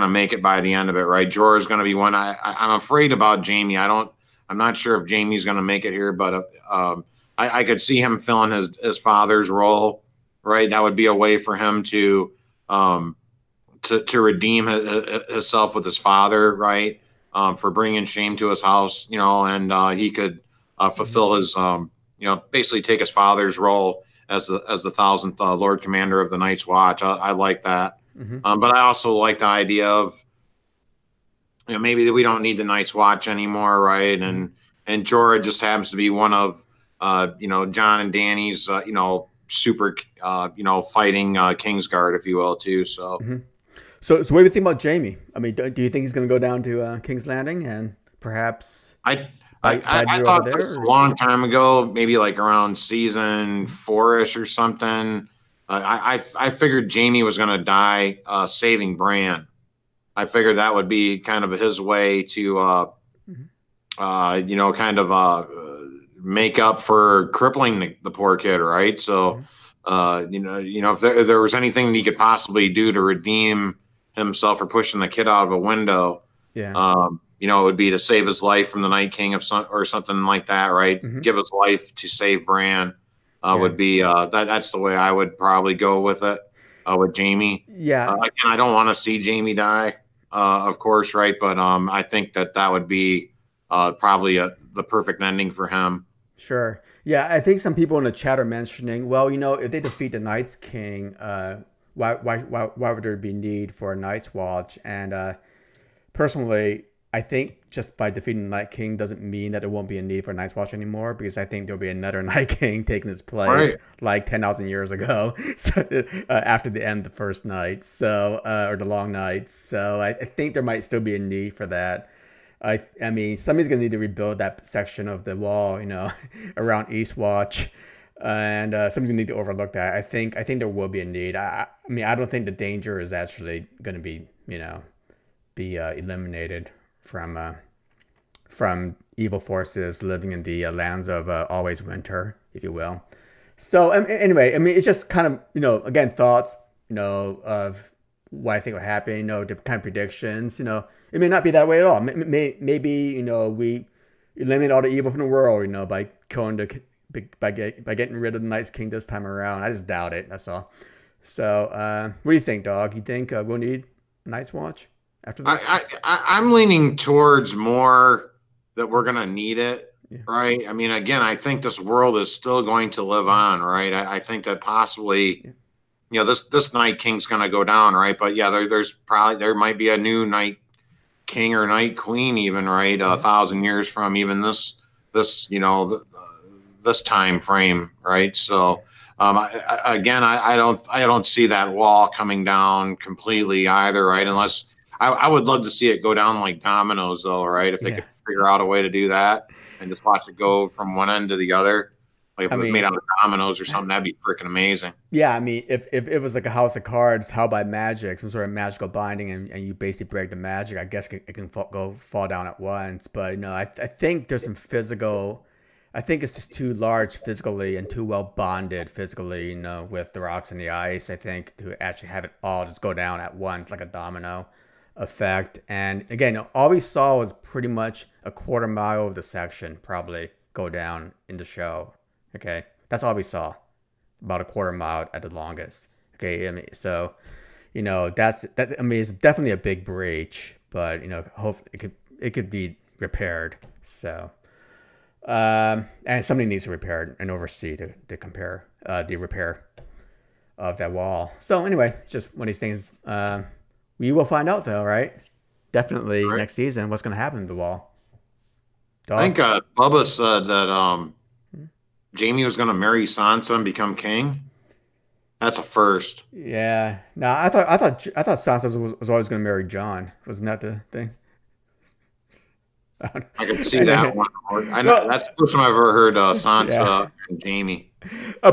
make it by the end of it, right? Jorah is gonna be one. I'm afraid about Jaime. I'm not sure if Jaime's gonna make it here, but I could see him filling his father's role. Right, that would be a way for him to redeem himself with his father, right? For bringing shame to his house, and he could fulfill his, basically take his father's role as the thousandth Lord Commander of the Night's Watch. I like that, but I also like the idea of, maybe that we don't need the Night's Watch anymore, right? And Jorah just happens to be one of, Jon and Dany's, super fighting Kingsguard, if you will, too. So so what do you think about Jaime? I mean, do you think he's going to go down to King's Landing and perhaps I thought this a long time ago, maybe like around season 4-ish or something. I figured Jaime was going to die saving Bran. I figured that would be kind of his way to make up for crippling the poor kid, right? So, if there was anything he could possibly do to redeem himself for pushing the kid out of a window, it would be to save his life from the Night King or something like that, right? Give his life to save Bran would be that's the way I would probably go with it with Jaime. Yeah, again, I don't want to see Jaime die, of course, right? But I think that would be probably the perfect ending for him. Sure. Yeah, I think some people in the chat are mentioning, well, if they defeat the Night's King, why would there be need for a Night's Watch? And personally, I think just by defeating the Night King doesn't mean that there won't be a need for a Night's Watch anymore, because I think there'll be another Night King taking its place like 10,000 years ago, after the end of the first night, or the long night. So I think there might still be a need for that. I mean, somebody's gonna need to rebuild that section of the wall, around Eastwatch, and somebody's gonna need to overlook that. I think there will be a need. I mean, I don't think the danger is actually gonna be eliminated from evil forces living in the lands of always winter, if you will. So anyway, I mean, it's just kind of again, thoughts of what I think will happen, the kind of predictions, it may not be that way at all. Maybe, we eliminate all the evil from the world, by killing by getting rid of the Night's King this time around. I just doubt it. That's all. So, what do you think, Dawg? You think we'll need a Night's Watch after this? I'm leaning towards more that we're going to need it, right? I mean, again, I think this world is still going to live on, right? I think that possibly... this Night King's going to go down, right? But yeah, there might be a new Night King or Night Queen, even, right? 1,000 years from even this time frame, right? So I don't see that wall coming down completely either, right? Unless I would love to see it go down like dominoes, though, right? If they could figure out a way to do that and just watch it go from one end to the other. Like if it was made out of dominoes or something, that'd be freaking amazing. Yeah, I mean, if it was like a house of cards held by magic, some sort of magical binding, and you basically break the magic, I guess it can fall down at once. But I think there's some physical I think it's just too large physically and too well bonded physically, you know, with the rocks and the ice. I think to actually have it all just go down at once like a domino effect. And again, all we saw was pretty much a quarter mile of the section probably go down in the show. Okay, that's all we saw, about a quarter mile at the longest. Okay, I mean, so you know that. I mean, it's definitely a big breach, but you know, hope it could be repaired. So. And somebody needs to repair and oversee to compare the repair of that wall. So anyway, it's just one of these things. We will find out though, right? Definitely Right. next season. What's going to happen to the wall? I think Dog? Bubba said that Jamie was going to marry Sansa and become king. That's a first. Yeah. No, I thought Sansa was always going to marry Jon. Wasn't that the thing? I can see that Anyway, one. I know well, that's the first time I've ever heard yeah. Sansa and Jamie.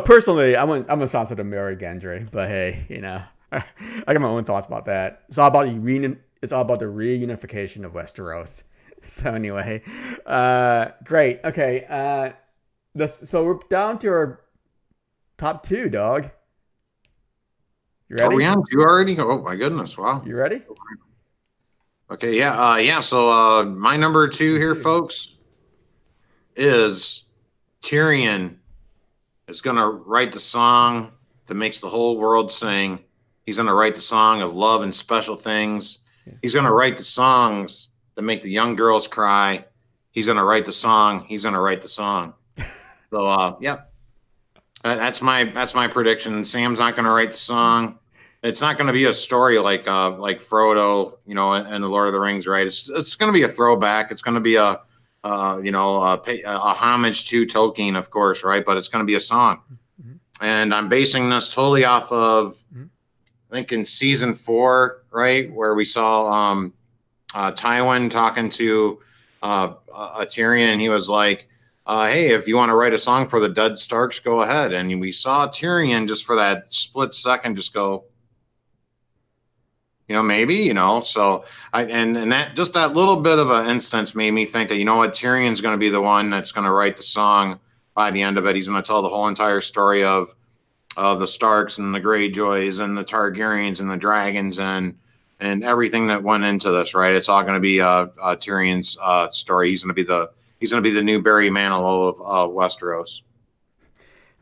Personally, I'm a Sansa to marry Gendry, but hey, you know, I got my own thoughts about that. It's all about the reunification of Westeros. So anyway, great. Okay, so we're down to our top two, dog. You Are we ready? on two already? Oh my goodness! Wow. You ready? Okay, yeah, yeah. So my number two here, folks, is Tyrion is going to write the song that makes the whole world sing. He's going to write the song of love and special things. He's going to write the songs that make the young girls cry. He's going to write the song. He's going to write the song. So, yeah, that's my prediction. Sam's not going to write the song. It's not going to be a story like Frodo, you know, and the Lord of the Rings, right? It's going to be a throwback. It's going to be a homage to Tolkien, of course, right? But it's going to be a song, and I'm basing this totally off of, I think in season 4, right, where we saw Tywin talking to Tyrion, and he was like, "Hey, if you want to write a song for the dead Starks, go ahead." And we saw Tyrion just for that split second just go, you know, maybe, you know, so and that just that little bit of an instance made me think that, you know what, Tyrion's going to be the one that's going to write the song by the end of it. He's going to tell the whole entire story of the Starks and the Greyjoys and the Targaryens and the dragons and everything that went into this, right? It's all going to be Tyrion's story. He's going to be the new Barry Manilow of Westeros.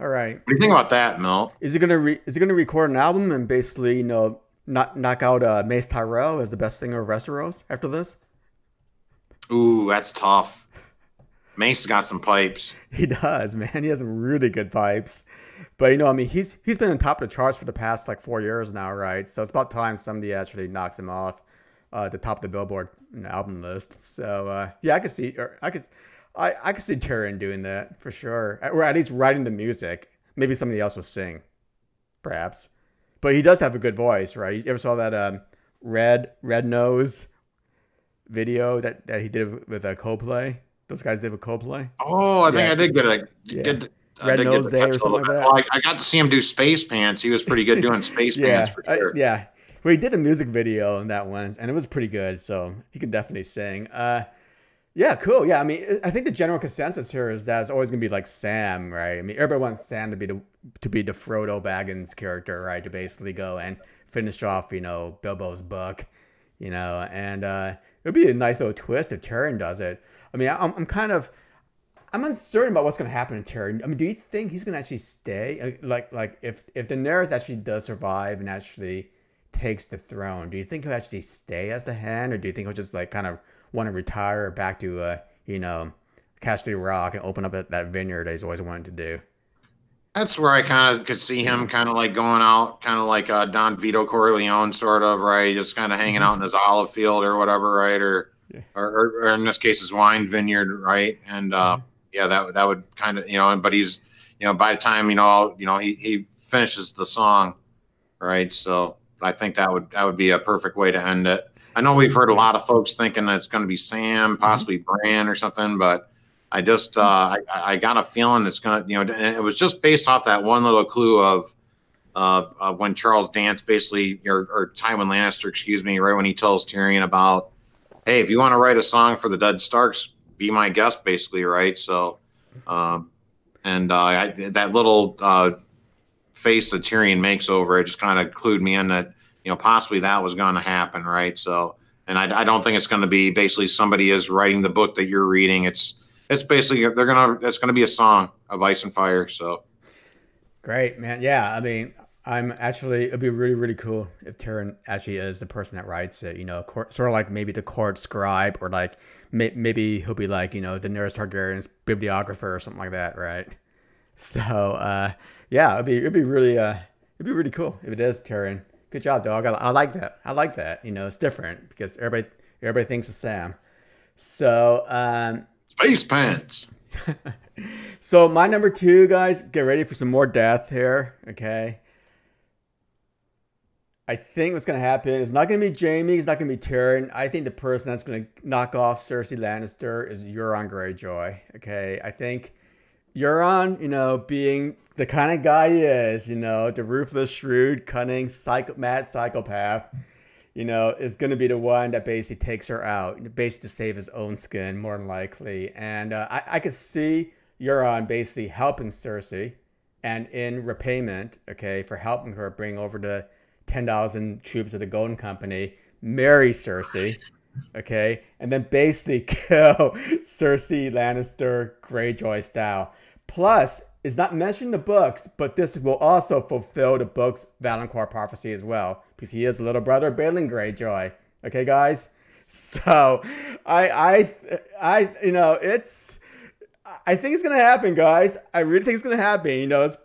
All right. What do you think about that, Milt? Is he gonna record an album and basically, you know, knock out Mace Tyrell as the best singer of Westeros after this? Ooh, that's tough. Mace's got some pipes. He does, man. He has some really good pipes. But you know, I mean, he's been on top of the charts for the past like 4 years now, right? So it's about time somebody actually knocks him off the top of the Billboard album list. So yeah, I could see Tyrion doing that for sure, or at least writing the music. Maybe somebody else will sing, perhaps. But he does have a good voice, right? You ever saw that Red Nose video that he did with Coldplay? Those guys did with Coldplay. Oh, I think Yeah, I did get a yeah. good. I Red did get Nose to Day or catch a something little like bit. that. Well, I got to see him do Space Pants. He was pretty good doing Space Pants for sure. Yeah. Well, he did a music video on that one, and it was pretty good. So he can definitely sing. Yeah, cool. Yeah, I mean, I think the general consensus here is that it's always gonna be like Sam, right? I mean, everybody wants Sam to be the Frodo Baggins character, right? To basically go and finish off, you know, Bilbo's book, you know, and it'd be a nice little twist if Tyrion does it. I mean, I'm uncertain about what's gonna happen to Tyrion. I mean, do you think he's gonna actually stay? Like if Daenerys actually does survive and actually takes the throne, do you think he'll actually stay as the Hand, or do you think he'll just like kind of want to retire back to you know, Castle Rock and open up that vineyard that he's always wanted to do? That's where I kind of could see him kind of like going out, kind of like Don Vito Corleone, sort of, right? Just kind of hanging out in his olive field or whatever, right? Yeah. Or in this case, his wine vineyard, right? And yeah, that would kind of, you know, but he's, you know, by the time, you know, he finishes the song, right? So I think that would be a perfect way to end it. I know we've heard a lot of folks thinking that it's going to be Sam, possibly Bran or something, but I just I got a feeling it's going to, you know, and it was just based off that one little clue of when Charles Dance basically, or Tywin Lannister, excuse me, right when he tells Tyrion about, hey, if you want to write a song for the dead Starks, be my guest, basically, right? So That little face that Tyrion makes over it just kind of clued me in that, possibly that was going to happen, right? So, and I don't think it's going to be basically somebody is writing the book that you're reading. It's basically it's gonna be a song of Ice and Fire. So Great, man. Yeah, I mean, it'd be really, really cool if Tyrion actually is the person that writes it, sort of like maybe the court scribe, or like maybe he'll be like, the Daenerys Targaryen's bibliographer or something like that, right? So, yeah, it'd be really cool if it is Tyrion. Good job, dog. I like that. I like that. It's different because everybody thinks of Sam. So, Space Pants. So my number 2, guys, get ready for some more death here. Okay. I think what's going to happen is not going to be Jaime. It's not going to be Tyrion. I think the person that's going to knock off Cersei Lannister is Euron Greyjoy. Okay. I think Euron, being the kind of guy he is, the ruthless, shrewd, cunning, mad psychopath, is going to be the one that basically takes her out, basically to save his own skin, more than likely. And I could see Euron basically helping Cersei, and in repayment, okay, for helping her bring over the 10,000 troops of the Golden Company, marry Cersei, okay, and then basically kill Cersei Lannister Greyjoy style. Plus, it's not mentioned in the books, but this will also fulfill the book's Valancourt prophecy as well, because he is little brother Balon Greyjoy. Okay, guys. So, I think it's gonna happen, guys. I really think it's gonna happen. It's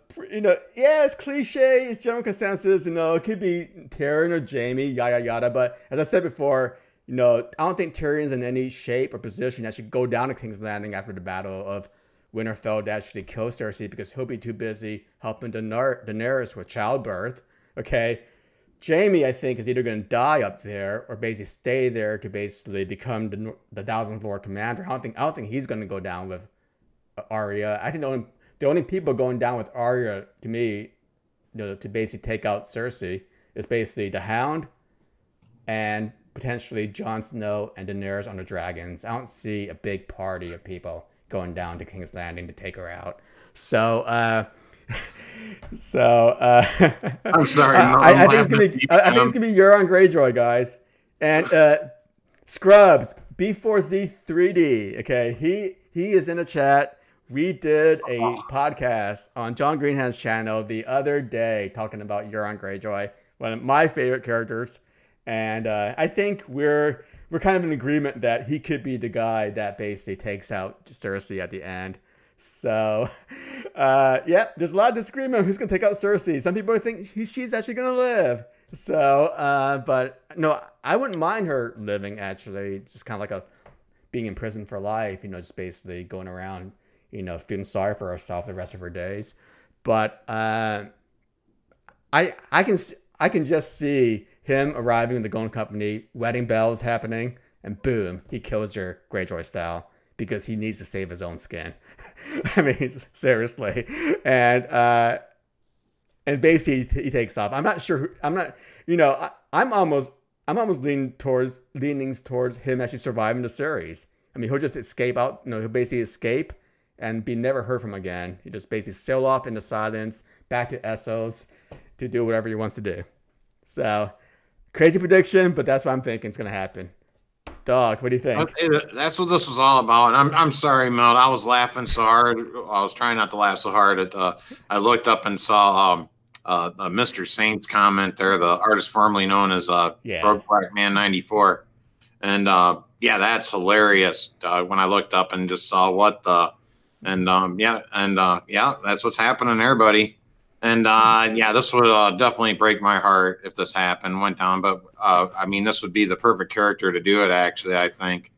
cliche, it's general consensus. It could be Tyrion or Jaime, yada yada. But as I said before, I don't think Tyrion's in any shape or position that should go down to King's Landing after the Battle of Winterfell to actually kill Cersei, because he'll be too busy helping Daenerys with childbirth. Okay, Jaime, I think, is either going to die up there or basically stay there to basically become the 1,000th Lord Commander. I don't think he's going to go down with Arya. I think the only people going down with Arya, to me, to basically take out Cersei, is basically the Hound and potentially Jon Snow and Daenerys on the dragons. I don't see a big party of people going down to King's Landing to take her out. So, I'm sorry. I think it's gonna be Euron Greyjoy, guys, and Scrubs B4Z3D. Okay, he is in the chat. We did a podcast on Jon Greenhands' channel the other day talking about Euron Greyjoy, one of my favorite characters, and I think we're kind of in agreement that he could be the guy that basically takes out Cersei at the end. So, yeah, there's a lot of disagreement on who's going to take out Cersei. Some people think she's actually going to live. So, but no, I wouldn't mind her living, actually. It's just kind of like being in prison for life, just basically going around, feeling sorry for herself the rest of her days. But I can just see him arriving in the Golden Company, wedding bells happening, and boom, he kills her Greyjoy style, because he needs to save his own skin. I mean, seriously. And basically he takes off. I'm not sure. I'm almost leaning towards him actually surviving the series. I mean, he'll just escape out. He'll basically escape and be never heard from again. He just basically sail off into silence back to Essos to do whatever he wants to do. So, crazy prediction, but that's what I'm thinking is going to happen. Dog, what do you think? Okay, that's what this was all about. And I'm sorry, Mel. I was laughing so hard. I was trying not to laugh so hard that I looked up and saw Mr. Saint's comment there, the artist formerly known as Broke Black Man 94. And yeah, that's hilarious. When I looked up and just saw what the yeah, that's what's happening there, buddy. And yeah, this would definitely break my heart if this went down. But I mean, this would be the perfect character to do it. Actually, I think.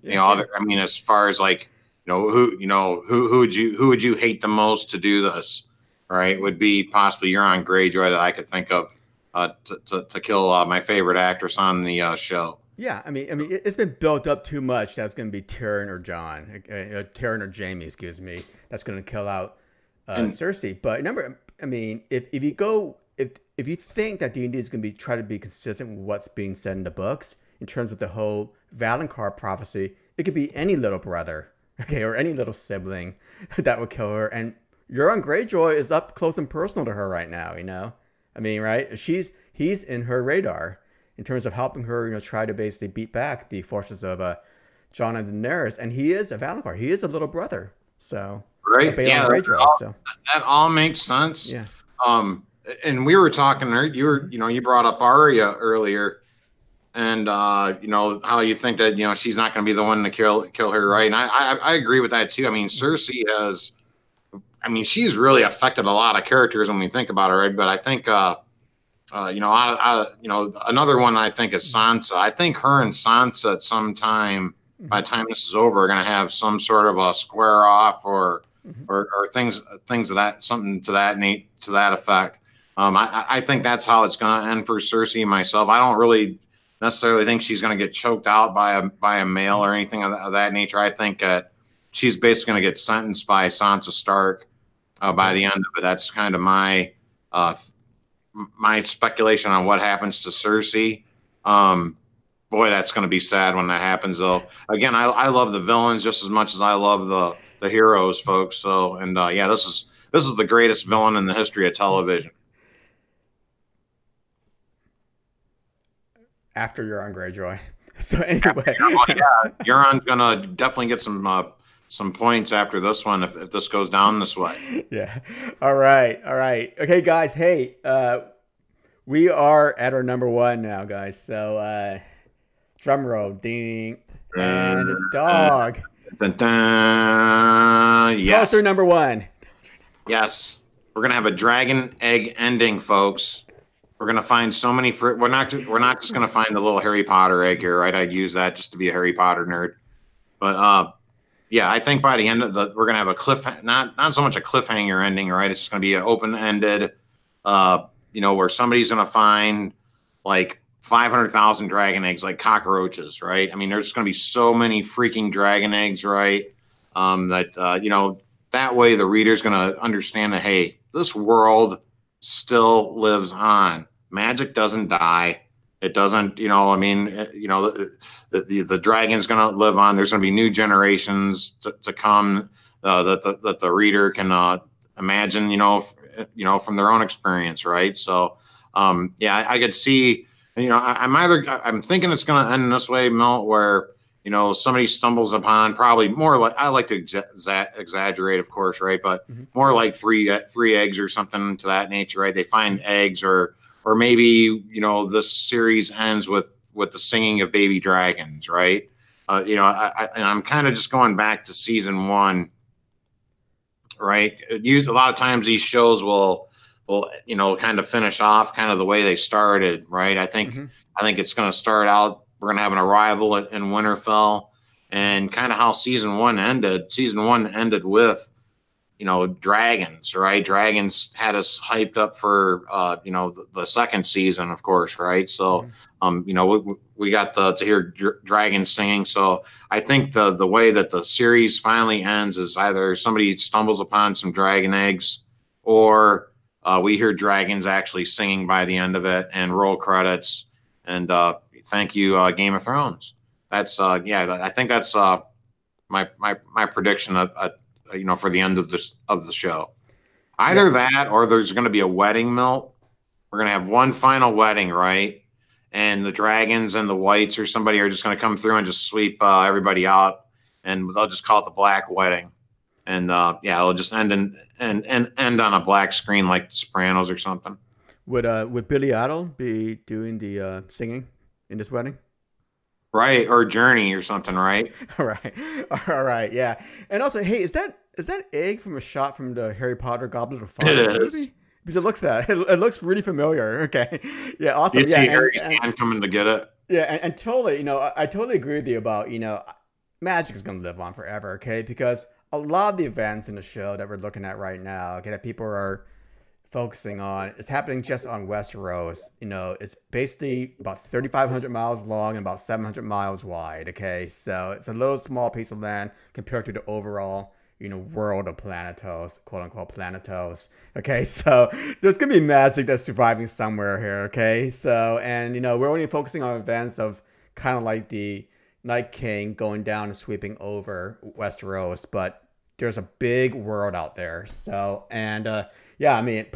I mean, as far as like, who would you hate the most to do this? Right, would be possibly Euron Greyjoy that I could think of to kill my favorite actress on the show. Yeah, I mean, it's been built up too much. That's going to be Tyrion or Tyrion or Jaime, excuse me. That's going to kill out Cersei. But remember, I mean, if you think that D&D is going to try to be consistent with what's being said in the books in terms of the whole Valancourt prophecy, it could be any little brother. okay, or any little sibling that would kill her. And Euron Greyjoy is up close and personal to her right now, you know? I mean, right? He's in her radar in terms of helping her, you know, try to basically beat back the forces of Jon and Daenerys. And he is a Valonqar. He is a little brother. So, right. Yeah, Greyjoy, that all makes sense. Yeah. And we were talking, you brought up Arya earlier, and you know, how you think that, you know, she's not going to be the one to kill her, right? And I agree with that too. I mean, Cersei has, I mean, she's really affected a lot of characters when we think about her, right? But I think, you know, another one I think is Sansa. I think her and Sansa at some time, by the time this is over, are going to have some sort of a square off or things of that, something to that effect. I think that's how it's going to end for Cersei and myself. I don't really necessarily think she's going to get choked out by a male or anything of that nature. I think she's basically going to get sentenced by Sansa Stark by the end of it. That's kind of my speculation on what happens to Cersei. Boy, that's going to be sad when that happens, though. Again, I love the villains just as much as I love the heroes, folks. So, and yeah, this is the greatest villain in the history of television. After Euron Greyjoy. So anyway, yeah, Euron's gonna definitely get some points after this one if this goes down this way. Yeah. All right. Okay, guys. Hey, we are at our number one now, guys. So drum roll, ding, and Dawg. Yes. Closer number one. Yes, we're gonna have a dragon egg ending, folks. We're gonna find so many. We're not just gonna find the little Harry Potter egg here, right? I'd use that just to be a Harry Potter nerd. But yeah, I think by the end of we're gonna have a not so much a cliffhanger ending, right? It's just gonna be an open ended, you know, where somebody's gonna find like 500,000 dragon eggs, like cockroaches, right? I mean, there's gonna be so many freaking dragon eggs, right? That you know, that way the reader's gonna understand that, hey, this world still lives on. Magic doesn't die. It doesn't, you know, I mean, you know, the dragon's going to live on. There's going to be new generations to come that the reader can imagine, you know, from their own experience, right? So, yeah, I could see, you know, I'm thinking it's going to end this way, Milt, where, you know, somebody stumbles upon probably more like, I like to exaggerate, of course, right? But more like three eggs or something to that nature, right? They find eggs, or maybe, you know, this series ends with the singing of baby dragons, right? You know, and I'm kind of just going back to season 1, right? A lot of times these shows will, you know, kind of finish off kind of the way they started, right? I think it's going to start out. We're going to have an arrival in Winterfell, and kind of how season 1 ended. Season 1 ended with, you know, dragons, right? Dragons had us hyped up for, you know, the second season, of course, right? So, you know, we got to hear dragons singing. So I think the way that the series finally ends is either somebody stumbles upon some dragon eggs, or we hear dragons actually singing by the end of it, and roll credits. And thank you, Game of Thrones. That's yeah, I think that's my prediction you know, for the end of the show. Either that, or there's going to be a wedding, Milt. We're going to have one final wedding, right? And the dragons and the whites or somebody are just going to come through and just sweep everybody out, and they'll just call it the Black Wedding. And yeah, it'll just end on a black screen like The Sopranos or something. Would Billy Idol be doing the singing in this wedding? Right, or Journey or something, right? All right, yeah. And also, hey, is that egg from a shot from the Harry Potter Goblet of Fire movie? Because it looks really familiar. Okay, yeah, awesome. You see Harry's hand coming to get it. Yeah, and totally, you know, I totally agree with you about, you know, magic is going to live on forever, okay? Because a lot of the events in the show that we're looking at right now, okay, that people are focusing on, is happening just on Westeros. You know, it's basically about 3,500 miles long and about 700 miles wide, okay? So it's a little small piece of land compared to the overall, you know, world of Planetos, quote unquote Planetos. Okay, so there's gonna be magic that's surviving somewhere here, okay? So, and you know, we're only focusing on events of kind of like the Night King going down and sweeping over Westeros, but there's a big world out there. So, and yeah, I mean,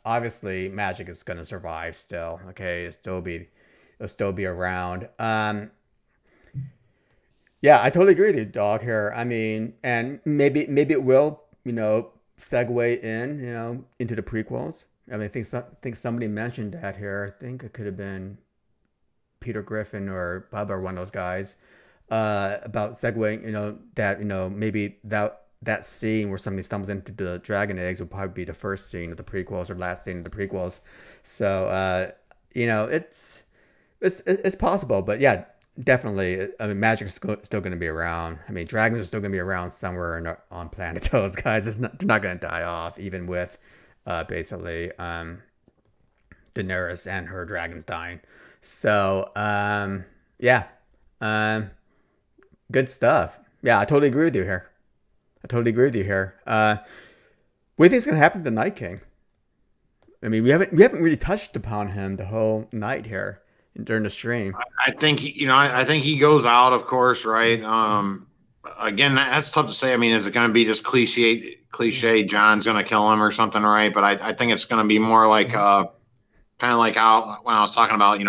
obviously, magic is gonna survive still. Okay, it'll still be around. Yeah, I totally agree with you, Dog. Here, I mean, and maybe it will, segue in, into the prequels. I mean, I think somebody mentioned that here. I think it could have been Peter Griffin or Bubba, or one of those guys, about segueing, that, maybe that scene where somebody stumbles into the dragon eggs will probably be the first scene of the prequels or last scene of the prequels. So, it's possible, but yeah, definitely. I mean, magic is still going to be around. I mean, dragons are still going to be around somewhere on planet those guys. They're not going to die off, even with basically Daenerys and her dragons dying. So, yeah, good stuff. Yeah, I totally agree with you here. What do you think is going to happen to the Night King? I mean, we haven't really touched upon him the whole night here during the stream. I think I think he goes out, of course, right? Again, that's tough to say. I mean, is it going to be just cliche? John's going to kill him or something, right? But I think it's going to be more like kind of like how when I was talking about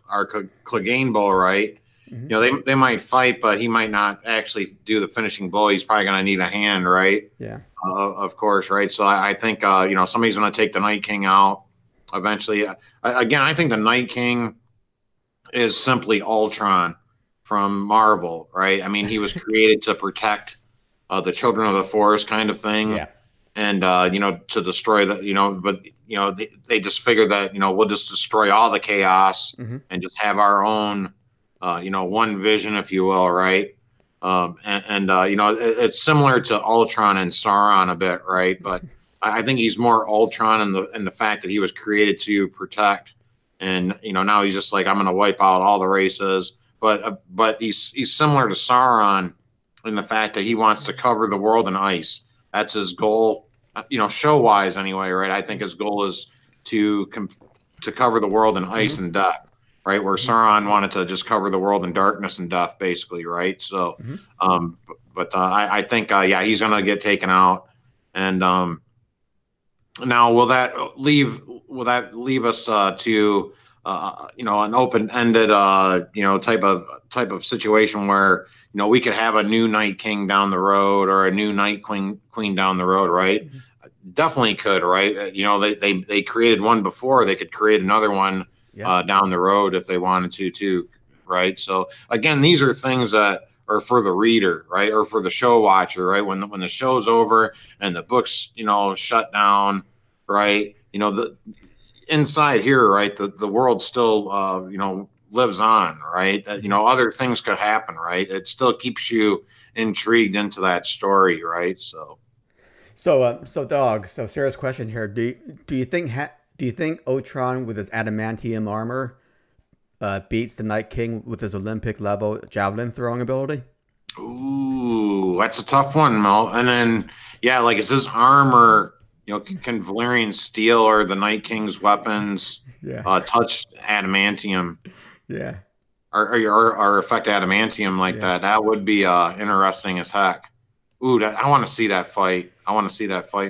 our Clegane blow, right? Mm-hmm. They might fight, but he might not actually do the finishing blow. He's probably going to need a hand, right? Yeah. Of course, right? So I think somebody's going to take the Night King out eventually. Again, I think the Night King is simply Ultron from Marvel, right? I mean, he was created to protect the children of the forest, kind of thing. Yeah. And to destroy but they just figured that we'll just destroy all the chaos, mm-hmm. and just have our own one vision, if you will, right? It's similar to Ultron and Sauron a bit, right? But I think he's more Ultron in the fact that he was created to protect, and now he's just like, I'm going to wipe out all the races. But he's similar to Sauron in the fact that he wants to cover the world in ice. That's his goal, show wise anyway, right? I think his goal is to cover the world in ice, mm-hmm. and death. Right, where Sauron wanted to just cover the world in darkness and death, basically, right? So, mm-hmm. I think, he's going to get taken out. And now, will that leave us to an open-ended type of situation where we could have a new Night King down the road or a new Night Queen down the road, right? Mm-hmm. Definitely could, right? They created one before; they could create another one. Yeah. Down the road if they wanted to too, right? So again, these are things that are for the reader, right, or for the show watcher, right? When the show's over and the book's shut down, right? The inside here, right? The world still lives on, right? Other things could happen, right? It still keeps you intrigued into that story, right? So Dog. So serious question here. Do you think Ultron with his adamantium armor beats the Night King with his Olympic level javelin throwing ability? Ooh, that's a tough one, Mel. And then, like, is his armor, can Valyrian steel or the Night King's weapons touch adamantium? Yeah. Or affect adamantium like that? That would be interesting as heck. Ooh, I want to see that fight.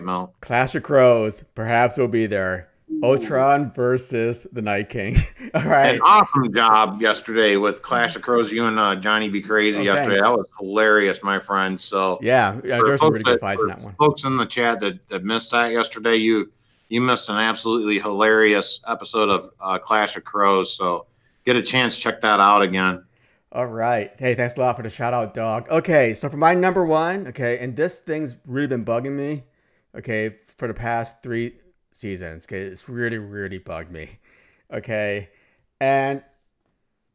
Mel. Clash of Crows. Perhaps we'll be there. Ultron versus the Night King. All right. An awesome job yesterday with Clash of Crows. You and Johnny Be Crazy yesterday. Thanks. That was hilarious, my friend. So yeah, there's some really good fights in that one. Folks in the chat that missed that yesterday, you missed an absolutely hilarious episode of Clash of Crows. So get a chance, check that out again. All right. Hey, thanks a lot for the shout out, Dog. Okay, so for my number one, and this thing's really been bugging me, for the past 3 seasons. It's really, really bugged me. And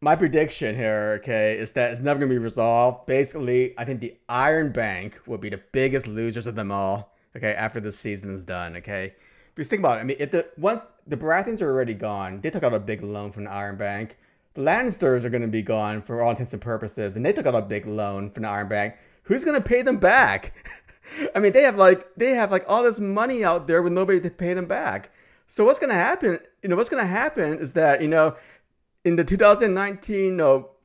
my prediction here, is that it's never gonna be resolved. Basically, I think the Iron Bank will be the biggest losers of them all. After this season is done. Because think about it. I mean, once the Baratheons are already gone, they took out a big loan from the Iron Bank. The Lannisters are gonna be gone for all intents and purposes, and they took out a big loan from the Iron Bank. Who's gonna pay them back? I mean, they have all this money out there with nobody to pay them back. So what's going to happen? What's going to happen is that, in the 2019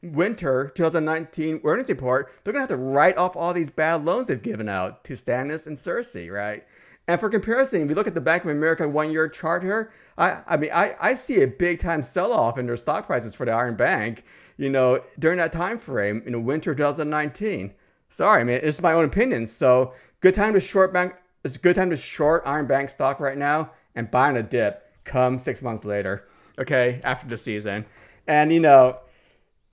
winter 2019 earnings report, they're going to have to write off all these bad loans they've given out to Stannis and Cersei, right? And for comparison, if you look at the Bank of America 1-year chart here, I see a big time sell-off in their stock prices for the Iron Bank, during that time frame in the winter of 2019. Sorry, man, it's my own opinion. So good time to short bank. It's a good time to short Iron Bank stock right now and buy on a dip come 6 months later, okay, after the season. And,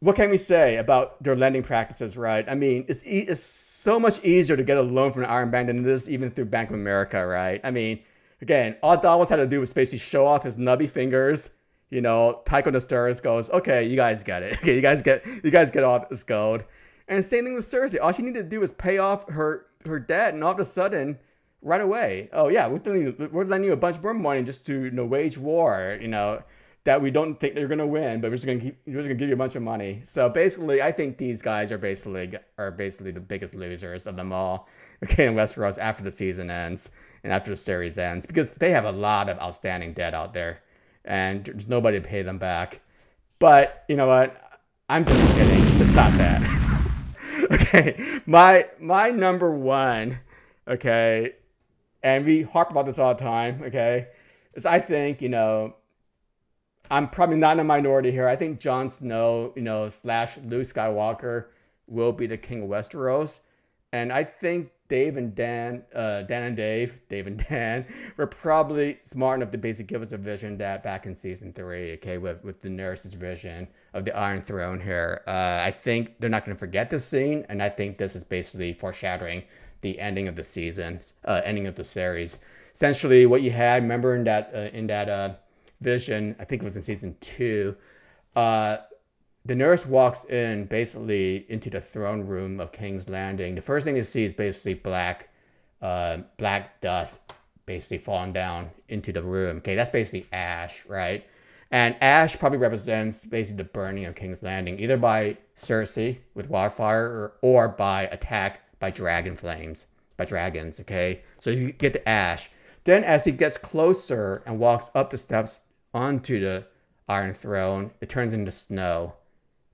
what can we say about their lending practices, right? I mean, it's so much easier to get a loan from an Iron Bank than it is even through Bank of America, right? I mean, again, all Davos had to do was basically show off his nubby fingers. Tycho Nestorus goes, okay, you guys get it. Okay, you guys get all this gold. And same thing with Cersei. All she needed to do was pay off her debt, and all of a sudden, right away, oh yeah, we're lending you a bunch more money just to wage war, that we don't think they're gonna win, but we're just gonna give you a bunch of money. So basically, I think these guys are basically the biggest losers of them all, okay, in Westeros after the season ends and after the series ends, because they have a lot of outstanding debt out there, and there's nobody to pay them back. But you know what? I'm just kidding. It's not that. Okay, my number one, okay, and we harp about this all the time, okay, is I think, I'm probably not in a minority here. I think Jon Snow, / Luke Skywalker will be the king of Westeros. And I think Dave and Dan were probably smart enough to basically give us a vision that back in season 3, okay, with Daenerys' vision of the Iron Throne here. I think they're not going to forget this scene, and I think this is basically foreshadowing the ending of the season, ending of the series. Essentially, what you had, remember in that vision, I think it was in season 2, Daenerys walks in basically into the throne room of King's Landing. The first thing you see is basically black dust basically falling down into the room. Okay, that's basically ash, right? And ash probably represents basically the burning of King's Landing, either by Cersei with wildfire or by attack by dragons, okay? So you get the ash. Then as he gets closer and walks up the steps onto the Iron Throne, it turns into snow.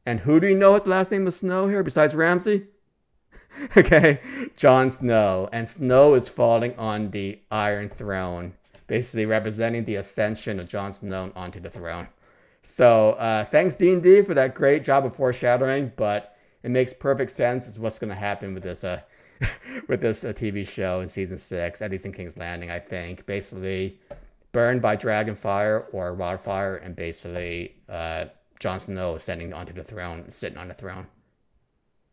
And who do you know his last name is Snow here besides Ramsay? Okay, Jon Snow. And snow is falling on the Iron Throne, basically representing the ascension of Jon Snow onto the throne. So thanks D&D for that great job of foreshadowing, but it makes perfect sense as what's going to happen with this TV show in season 6, at least in King's Landing, I think. Basically burned by dragonfire or wildfire, and basically Jon Snow ascending onto the throne, sitting on the throne.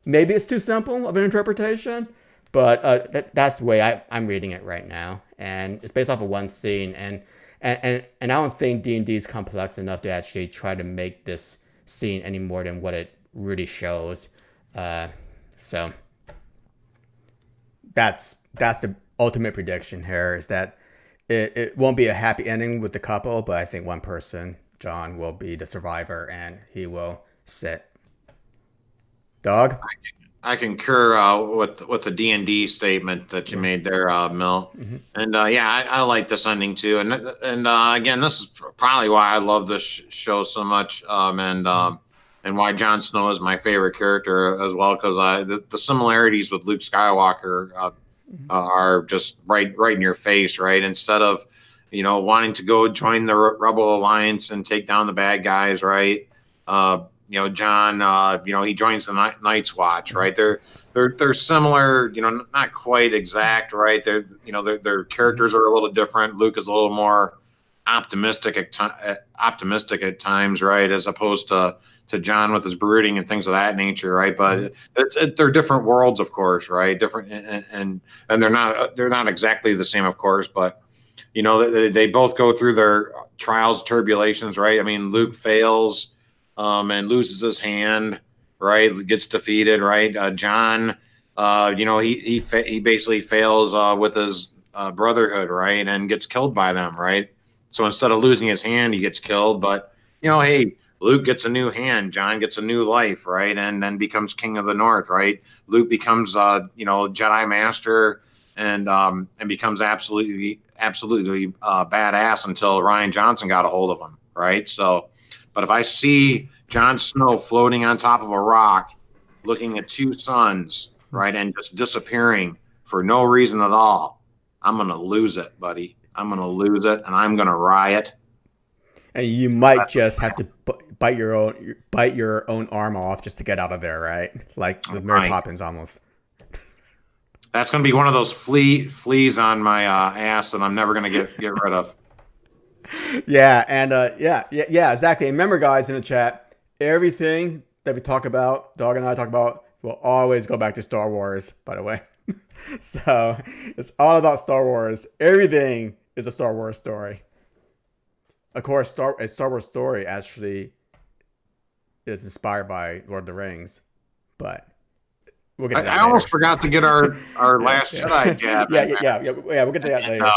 Maybe it's too simple of an interpretation, but that's the way I'm reading it right now. And it's based off of one scene, and I don't think D&D is complex enough to actually try to make this scene any more than what it really shows. So that's the ultimate prediction here, is that it won't be a happy ending with the couple, but I think one person, Jon, will be the survivor, and he will sit. Dog? I concur with the D&D statement that you made there, Mil. Mm-hmm. And yeah, I like this ending too. And again, this is probably why I love this show so much, and why Jon Snow is my favorite character as well, because the similarities with Luke Skywalker are just right in your face, right? Instead of wanting to go join the Rebel Alliance and take down the bad guys, right? Jon, he joins the Night's Watch, right? They're similar, not quite exact, right? Their characters are a little different. Luke is a little more optimistic at times, right? As opposed to Jon with his brooding and things of that nature, right? But they're different worlds, of course, right? Different, and they're not exactly the same, of course, but they both go through their trials, tribulations, right? I mean, Luke fails and loses his hand, right? Gets defeated, right? Jon, he basically fails with his brotherhood, right? And gets killed by them, right? So instead of losing his hand, he gets killed. But hey, Luke gets a new hand, Jon gets a new life, right? And then becomes King of the North, right? Luke becomes Jedi Master and becomes absolutely badass until Rian Johnson got a hold of him, right? So, but if I see Jon Snow floating on top of a rock, looking at two suns, right, and just disappearing for no reason at all. I'm going to lose it, buddy. I'm going to lose it, and I'm going to riot. And you might just have to bite your own arm off just to get out of there, right? Like with Mary Poppins almost. That's going to be one of those fleas on my ass that I'm never going to get rid of. Yeah, and yeah, exactly. And remember, guys, in the chat, everything that we talk about, Dawg and I talk about, will always go back to Star Wars, by the way. So it's all about Star Wars. Everything is a Star Wars story. Of course, a Star Wars story actually is inspired by Lord of the Rings, but we'll get to that I almost forgot to get our Last Jedi jab. Yeah. We'll get to that later.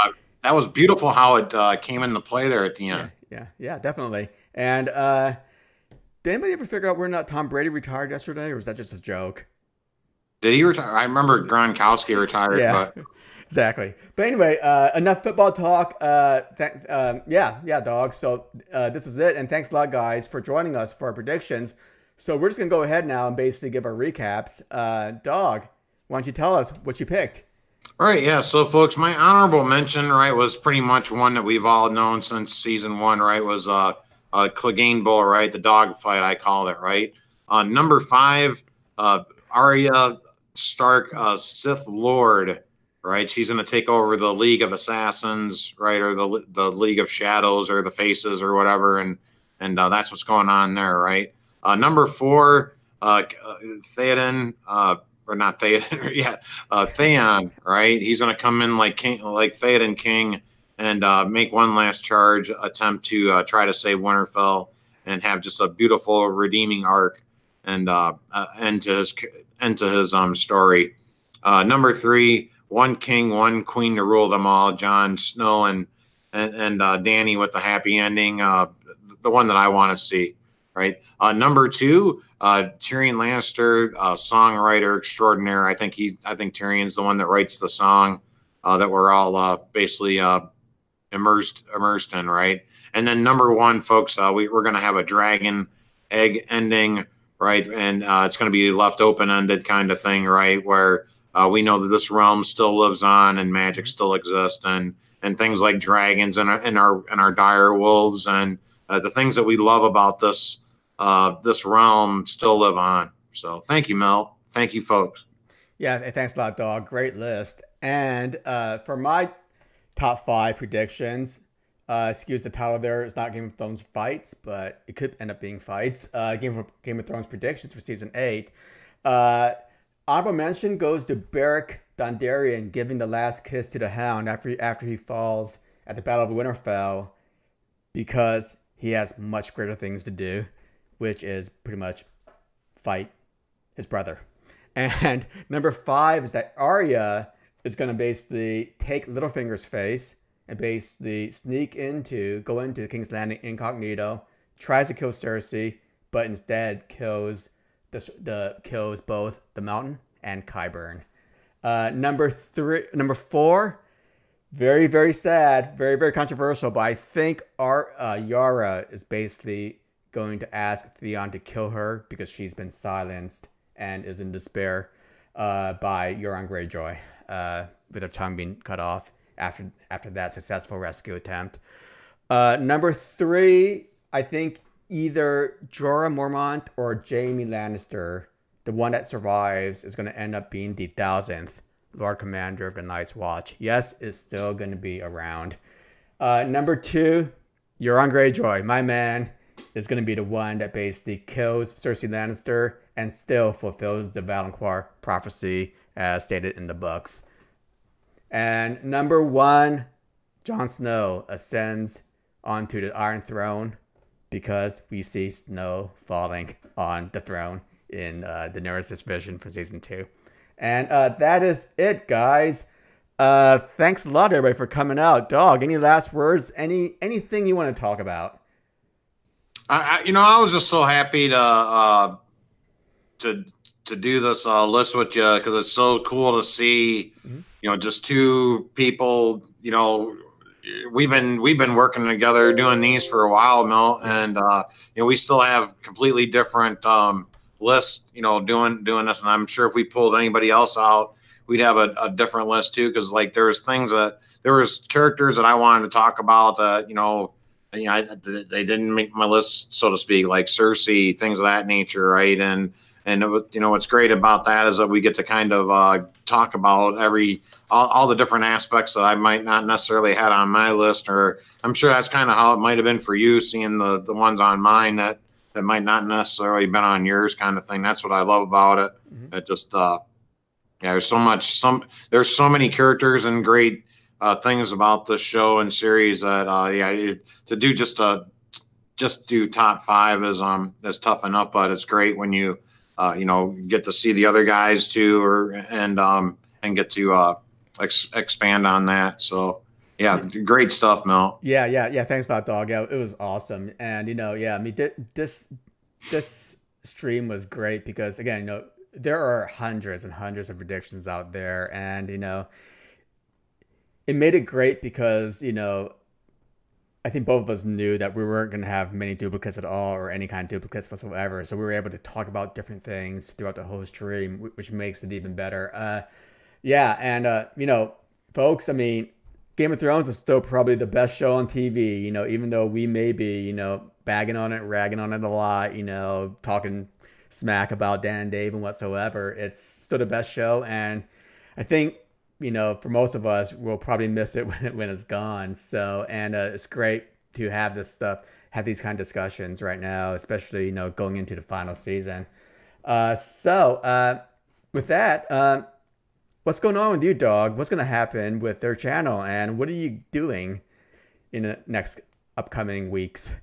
That was beautiful how it came into play there at the end. Yeah, definitely. And did anybody ever figure out whether or not Tom Brady retired yesterday, or was that just a joke? Did he retire? I remember Gronkowski retired. Yeah, but... exactly. But anyway, enough football talk. Yeah, Dawg. So this is it. And thanks a lot, guys, for joining us for our predictions. So we're just going to go ahead now and basically give our recaps. Dawg, why don't you tell us what you picked? All right, yeah. So, folks, my honorable mention, right, was pretty much one that we've all known since season 1, right, was Clegane Bowl, right, the dog fight, I called it, right. Number 5, Arya Stark, Sith Lord, right. She's going to take over the League of Assassins, right, or the League of Shadows or the Faces or whatever, and that's what's going on there, right. Number 4, Theoden, or not Theoden, yeah, Theon, right? He's going to come in like Theoden King and make one last charge attempt to try to save Winterfell and have just a beautiful redeeming arc and end to his story. Number 3, one king, one queen to rule them all. Jon Snow and Dany with a happy ending, the one that I want to see. Right. Number 2, Tyrion Lannister, songwriter extraordinaire. I think Tyrion's the one that writes the song that we're all basically immersed in. Right. And then number 1, folks, we're going to have a dragon egg ending. Right. And it's going to be left open ended kind of thing. Right. Where we know that this realm still lives on and magic still exists and things like dragons and our dire wolves and the things that we love about this realm still live on. So thank you, Mel. Thank you, folks. Yeah, thanks a lot, Dawg. Great list. And for my top 5 predictions, excuse the title there. It's not Game of Thrones fights, but it could end up being fights. Game of Thrones predictions for season 8. Honorable mention goes to Beric Dondarrion giving the last kiss to the Hound after he falls at the Battle of Winterfell, because he has much greater things to do, which is pretty much fight his brother. And number 5 is that Arya is going to basically take Littlefinger's face and basically go into King's Landing incognito, tries to kill Cersei, but instead kills both the Mountain and Qyburn. Number 4, very, very sad, very, very controversial, but I think Yara is basically going to ask Theon to kill her because she's been silenced and is in despair by Euron Greyjoy, with her tongue being cut off after that successful rescue attempt. Number 3, I think either Jorah Mormont or Jaime Lannister, the one that survives, is going to end up being the 1000th Lord Commander of the Night's Watch. Yes, is still going to be around. Number 2, Euron Greyjoy, my man, is going to be the one that basically kills Cersei Lannister and still fulfills the Valancourt prophecy as stated in the books. And number 1, Jon Snow ascends onto the Iron Throne because we see Snow falling on the throne in Daenerys' vision for season 2. And that is it, guys. Thanks a lot, everybody, for coming out. Dawg, any last words? Anything you want to talk about? I was just so happy to do this list with you because it's so cool to see, just 2 people, we've been working together doing these for a while, Milt, and we still have completely different lists, doing this. And I'm sure if we pulled anybody else out, we'd have a different list too. Because like there was characters that I wanted to talk about that they didn't make my list, so to speak, like Cersei, things of that nature, right? And what's great about that is that we get to kind of talk about all the different aspects that I might not necessarily had on my list, or I'm sure that's kind of how it might have been for you, seeing the ones on mine that might not necessarily been on yours, kind of thing. That's what I love about it. Mm-hmm. It just there's there's so many characters and great things about this show and series that to do just do top 5 is tough enough, but it's great when you get to see the other guys too, and get to expand on that. So yeah, great stuff, Mel. Yeah. Thanks a lot, Dawg. Yeah, it was awesome. And I mean, this stream was great because again, there are hundreds and hundreds of predictions out there, and it made it great because I think both of us knew that we weren't going to have many duplicates at all, or any kind of duplicates whatsoever. So we were able to talk about different things throughout the whole stream, which makes it even better. Folks, I mean, Game of Thrones is still probably the best show on TV, even though we may be, bagging on it, ragging on it a lot, talking smack about Dan and Dave and whatsoever. It's still the best show. And I think, for most of us, we'll probably miss it when it's gone. So, and it's great to have this stuff, have these kind of discussions right now, especially, going into the final season. With that, what's going on with you, Dawg? What's going to happen with their channel, and what are you doing in the next upcoming weeks?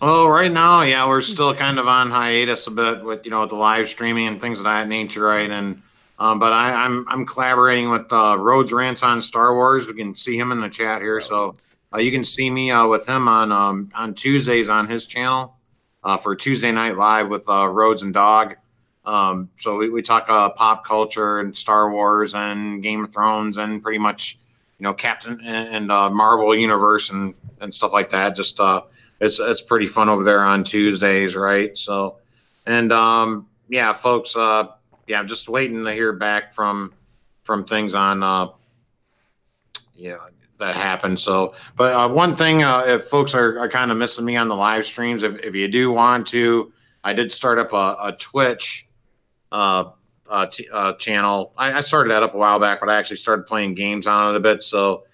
Oh, right now, yeah, we're still kind of on hiatus a bit with the live streaming and things of that nature, right? And but I'm collaborating with Rhodes Rants on Star Wars. We can see him in the chat here, so you can see me with him on Tuesdays on his channel for Tuesday Night Live with Rhodes and Dawg. So we talk pop culture and Star Wars and Game of Thrones and pretty much Captain and Marvel Universe and stuff like that. Just it's pretty fun over there on Tuesdays, right? So, and yeah, folks, I'm just waiting to hear back from things on that happened. So, but one thing, if folks are kind of missing me on the live streams, if you do want to, I did start up a Twitch channel. I started that up a while back, but I actually started playing games on it a bit. So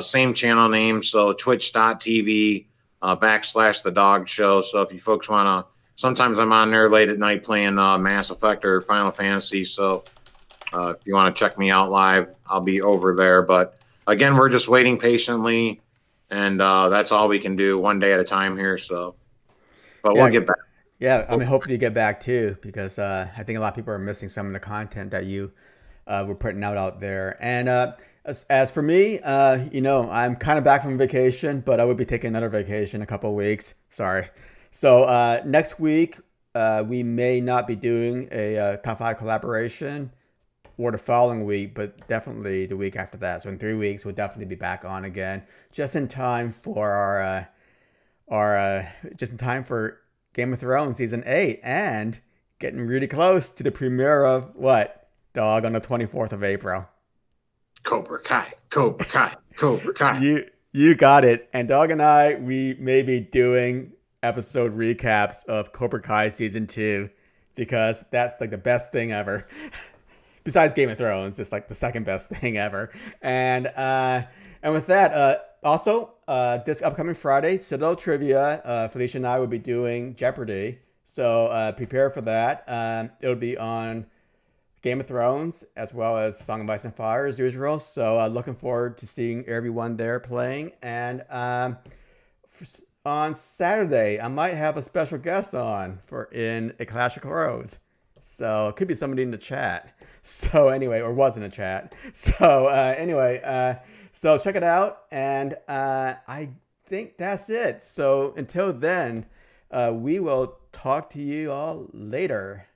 same channel name, so twitch.tv / the Dawg Show. So if you folks want to, sometimes I'm on there late at night playing Mass Effect or Final Fantasy. So if you want to check me out live, I'll be over there. But again, we're just waiting patiently, and that's all we can do, one day at a time here. So, but we'll get back. Yeah, I mean, hopefully you get back too, because I think a lot of people are missing some of the content that you were putting out there. And as for me, I'm kind of back from vacation, but I would be taking another vacation in a couple of weeks. Sorry. So next week, we may not be doing a top 5 collaboration, or the following week, but definitely the week after that. So in 3 weeks, we'll definitely be back on again, just in time for Game of Thrones season 8, and getting really close to the premiere of what, Dawg, on the 24th of April. Cobra Kai. You got it. And Dawg and I, we may be doing episode recaps of Cobra Kai season 2, because that's like the best thing ever. Besides Game of Thrones, it's like the second best thing ever. And with that, also, this upcoming Friday, Citadel Trivia, Felicia and I will be doing Jeopardy. So prepare for that. It'll be on Game of Thrones as well as Song of Ice and Fire as usual. So looking forward to seeing everyone there playing. And on Saturday, I might have a special guest on in A Clash of Crows. So it could be somebody in the chat. So anyway, or was in the chat. So so check it out, and I think that's it. So until then, we will talk to you all later.